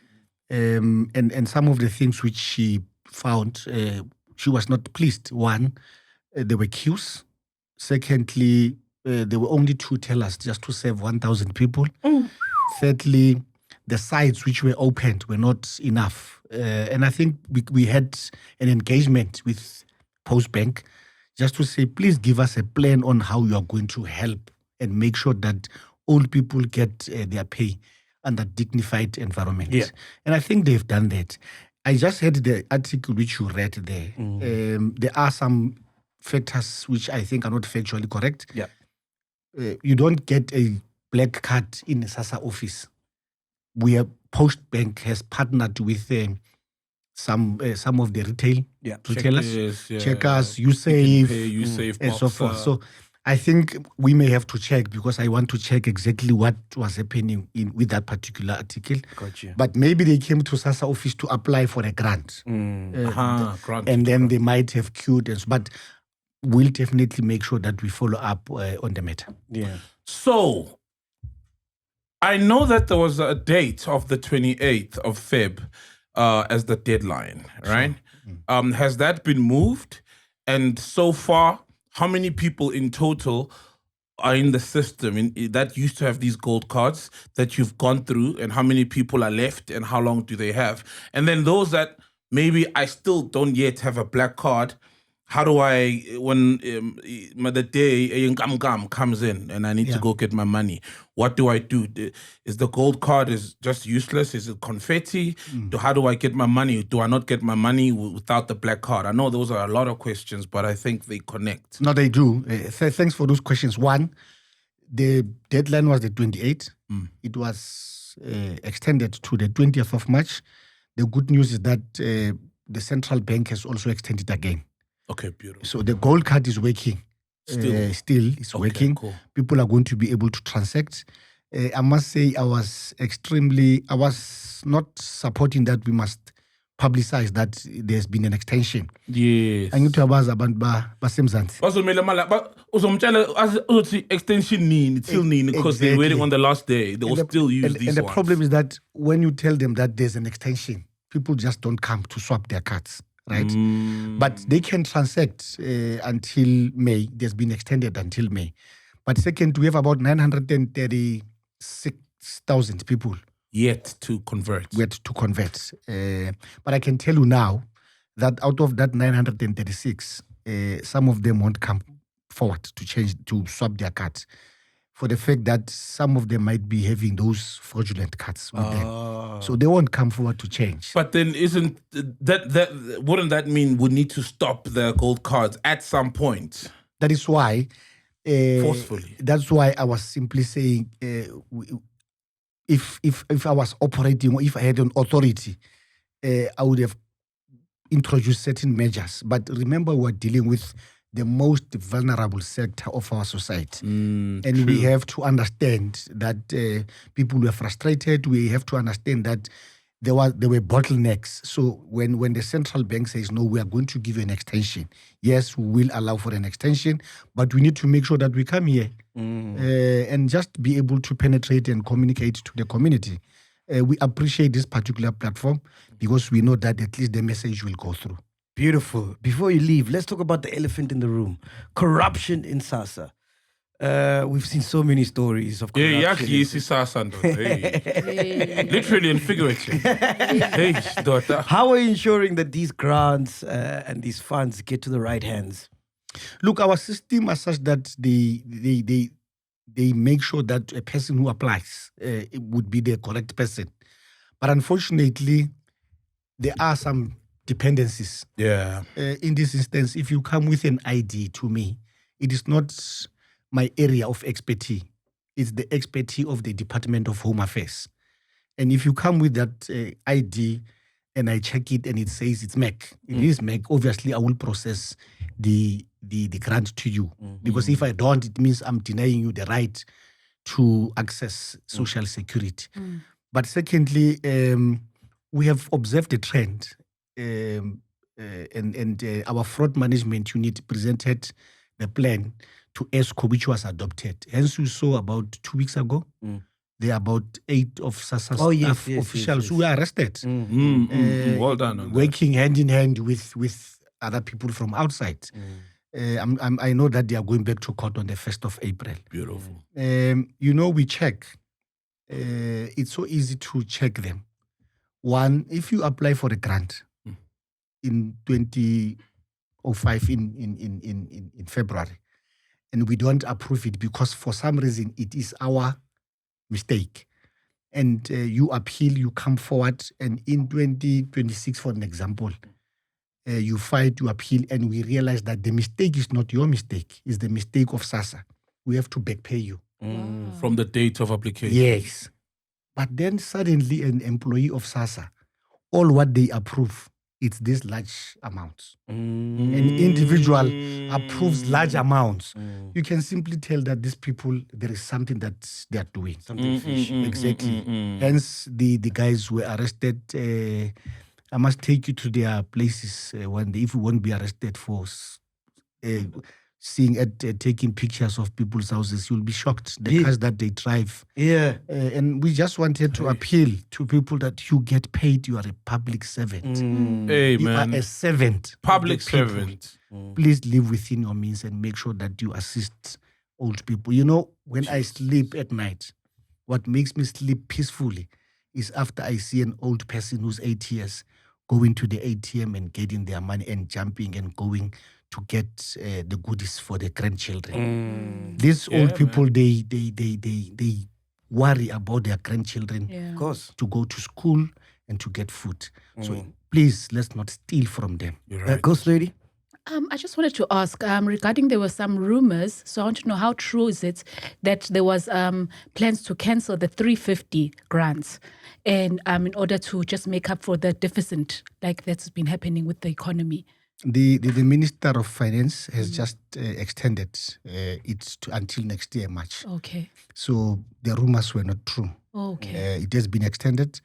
And some of the things which she found, she was not pleased. One, there were queues. Secondly, there were only 2 tellers just to serve 1,000 people. Thirdly, the sites which were opened were not enough. And I think we had an engagement with Postbank just to say, please give us a plan on how you are going to help and make sure that old people get their pay under dignified environment. Yeah. And I think they've done that. I just heard the article which you read there. There are some factors which I think are not factually correct. Yeah. You don't get a black card in a SASSA office. Postbank has partnered with some of the retailers, Checkers, checkers, You USAFE, USAFE, and so forth. Boxer. So I think we may have to check, because I want to check exactly what was happening with that particular article. Gotcha. But maybe they came to SASSA office to apply for a grant. Grant. And then they might have queued. But we'll definitely make sure that we follow up on the matter. Yeah. So, I know that there was a date of the 28th of Feb as the deadline, right? Has that been moved? And so far, how many people in total are in the system that used to have these gold cards that you've gone through, and how many people are left, and how long do they have? And then those that maybe I still don't yet have a black card, how do I, when the day a ngam comes in and I need to go get my money, what do I do? Is the gold card is just useless? Is it confetti? How do I get my money? Do I not get my money without the black card? I know those are a lot of questions, but I think they connect. No, they do. Thanks for those questions. One, the deadline was the 28th. It was extended to the 20th of March. The good news is that the central bank has also extended again. Okay, beautiful. So the gold card is working. Still it's working. Cool. People are going to be able to transact. I must say I was not supporting that we must publicize that there's been an extension. Yes. Angithi abazi abantu basemzansi. Bazomela mala uzomtshela uzothi extension nini till nini, because they're waiting on the last day. They will still use these And the ones. problem is that when you tell them that there's an extension, people just don't come to swap their cards. Right, but they can transact until May. There's been extended until May. But second, we have about 936,000 people yet to convert. But I can tell you now that out of that 936, some of them won't come forward to swap their cards, for the fact that some of them might be having those fraudulent cards with them. So they won't come forward to change. But then isn't wouldn't that mean we need to stop the gold cards at some point? That is why forcefully. That's why I was simply saying if I was operating, or if I had an authority, I would have introduced certain measures. But remember, we're dealing with the most vulnerable sector of our society. And true. We have to understand that people were frustrated. We have to understand that there were bottlenecks. So when the central bank says, no, we are going to give you an extension, yes, we will allow for an extension, but we need to make sure that we come here and just be able to penetrate and communicate to the community. We appreciate this particular platform because we know that at least the message will go through. Beautiful. Before you leave, let's talk about the elephant in the room. Corruption in SASSA. We've seen so many stories of corruption. Yeah, you see SASSA. Literally and figuratively. Hey, daughter. How are you ensuring that these grants and these funds get to the right hands? Look, our system is such that they make sure that a person who applies it would be the correct person. But unfortunately, there are some dependencies. Yeah. In this instance, if you come with an ID to me, it is not my area of expertise. It's the expertise of the Department of Home Affairs. And if you come with that ID and I check it and it says it's MacG, it is MacG, obviously I will process the grant to you. Because if I don't, it means I'm denying you the right to access social security. But secondly, we have observed a trend. And our fraud management unit presented the plan to ESCO, which was adopted. Hence, you saw about 2 weeks ago, there are about 8 of SASSA officials who were arrested. Well done on working hand in hand with other people from outside. I know that they are going back to court on the 1st of April. Beautiful. We check. It's so easy to check them. One, if you apply for a grant, in 2005 in February, and we don't approve it because for some reason it is our mistake, and you appeal, you come forward, and in 2026, for an example, you fight, you appeal, and we realize that the mistake is not your mistake, it's the mistake of SASSA. We have to back pay you. From the date of application. Yes. But then suddenly an employee of SASSA, all what they approve it's this large amounts. An individual approves large amounts. You can simply tell that these people, there is something that they are doing. Something fishy. Exactly. Hence, the guys were arrested. I must take you to their places one day. If you won't be arrested for seeing taking pictures of people's houses, you'll be shocked. The cars that they drive. Yeah. And we just wanted to appeal to people that you get paid. You are a public servant. Hey, You man. are a servant. of Public the people. servant. Please live within your means and make sure that you assist old people. You know, when I sleep at night, what makes me sleep peacefully is after I see an old person who's 8 years going to the ATM and getting their money and jumping and going to get the goodies for their grandchildren. These old people, they worry about their grandchildren Of course. to go to school and to get food. So please, let's not steal from them. Ghost lady? I just wanted to ask regarding there were some rumors. So I want to know how true is it that there was plans to cancel the 350 grants and in order to just make up for the deficit like that's been happening with the economy. The Minister of Finance has just extended it until next year, March. Okay. So the rumors were not true. Okay. It has been extended.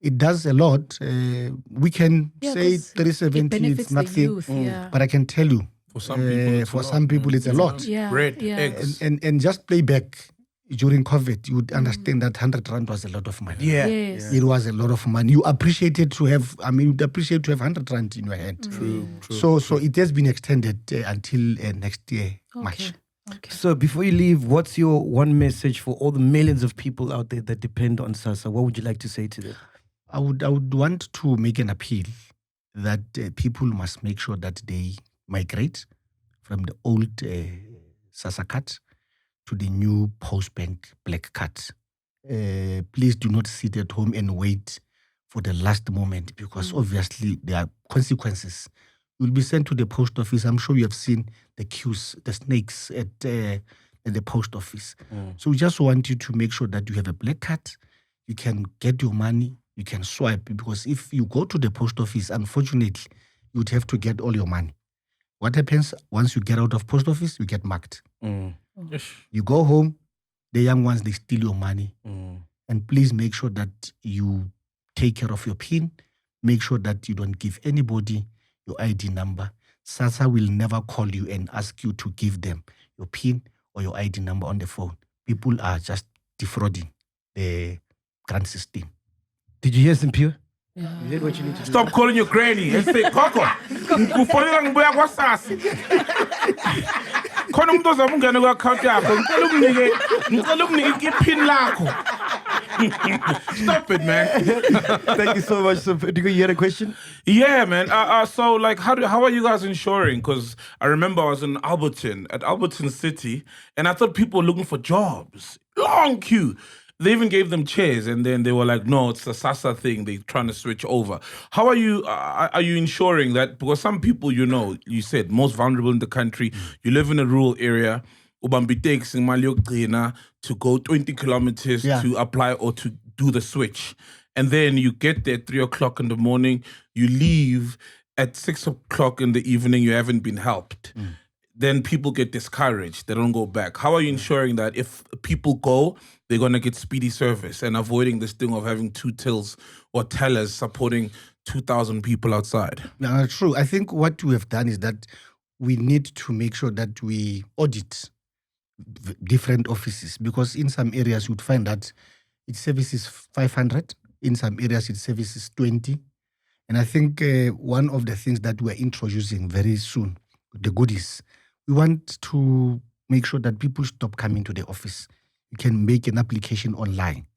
It does a lot. We can say 'cause 370, it benefits it's the nothing. youth, yeah. But I can tell you, For some people, it's for a some lot, people man. it's a lot. Yeah. Bread, yeah. eggs. And just play back during COVID, you would understand that 100 rand was a lot of money. Yeah. Yes. It was a lot of money. You appreciated to have, you'd appreciate to have 100 rand in your hand. True. So it has been extended until next year, March. Okay. So before you leave, what's your one message for all the millions of people out there that depend on SASSA? What would you like to say to them? I would want to make an appeal that people must make sure that they migrate from the old SASSA card to the new post-bank black card. Please do not sit at home and wait for the last moment because obviously there are consequences. You'll be sent to the post office. I'm sure you have seen the queues, the snakes at the post office. So we just want you to make sure that you have a black card. You can get your money. You can swipe because if you go to the post office, unfortunately, you would have to get all your money. What happens once you get out of post office? You get marked. You go home, the young ones, they steal your money. And please make sure that you take care of your PIN. Make sure that you don't give anybody your ID number. SASSA will never call you and ask you to give them your PIN or your ID number on the phone. People are just defrauding the grant system. Did you hear some pure? You did what you need to do. Stop calling your granny and say, Coco, kufonela ngibuya kwaSASSA. Khona umuntu ozamungena ku-account yakho, ngicela ukunike iPin lakho. Stop it, man. Thank you so much. So, do you hear a question? Yeah, man. So, like, how are you guys insuring? Because I remember I was in Alberton City, and I thought people were looking for jobs. Long queue. They even gave them chairs, and then they were like, "No, it's a SASSA thing. They're trying to switch over." How are you ensuring that? Because some people, you said most vulnerable in the country. You live in a rural area. Ubambi takes to go 20 kilometers to apply or to do the switch, and then you get there at 3 o'clock in the morning. You leave at 6 o'clock in the evening. You haven't been helped. Then people get discouraged. They don't go back. How are you ensuring that if people go, they're going to get speedy service and avoiding this thing of having 2 tills or tellers supporting 2,000 people outside? No, true. I think what we have done is that we need to make sure that we audit different offices because in some areas you'd find that it services 500. In some areas it services 20. And I think one of the things that we're introducing very soon, the goodies, we want to make sure that people stop coming to the office. You can make an application online.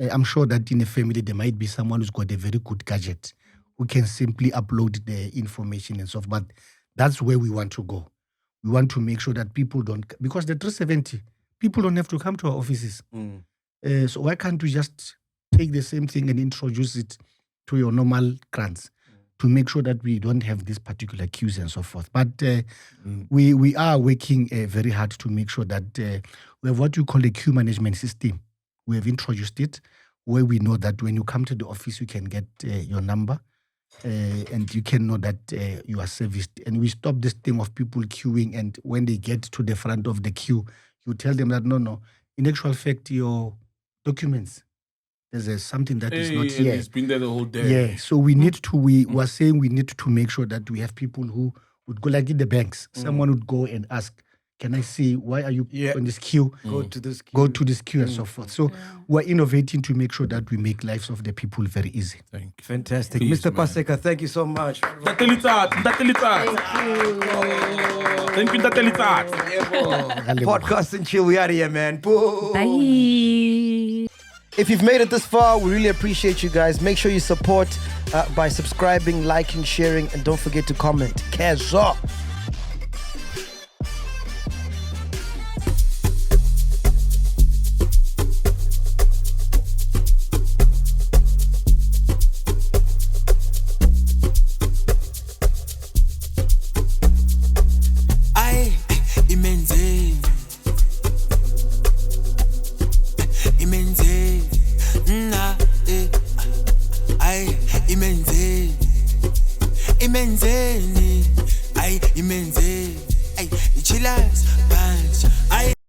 I'm sure that in a family, there might be someone who's got a very good gadget who can simply upload the information and stuff. But that's where we want to go. We want to make sure that people don't, because the 370, people don't have to come to our offices. So why can't we just take the same thing and introduce it to your normal grants to make sure that we don't have these particular queues and so forth. But we are working very hard to make sure that we have what we call a queue management system. We have introduced it where we know that when you come to the office, you can get your number. and you can know that you are serviced. And we stop this thing of people queuing, and when they get to the front of the queue, you tell them that no. In actual fact, your documents, there's something that is not here. It's been there the whole day. Yeah, so we need to. We were saying we need to make sure that we have people who would go like in the banks. Someone would go and ask, "Can I see why are you on this queue? Go to this queue. Go to this queue and so forth." So we're innovating to make sure that we make lives of the people very easy. Thank you. Fantastic. Peace, Mr. man. Paseka, thank you so much. Thank you, Ndatelita. Podcast and chill. We out of here, man. Boo. Bye. If you've made it this far, we really appreciate you guys. Make sure you support by subscribing, liking, sharing, and don't forget to comment. Cash up.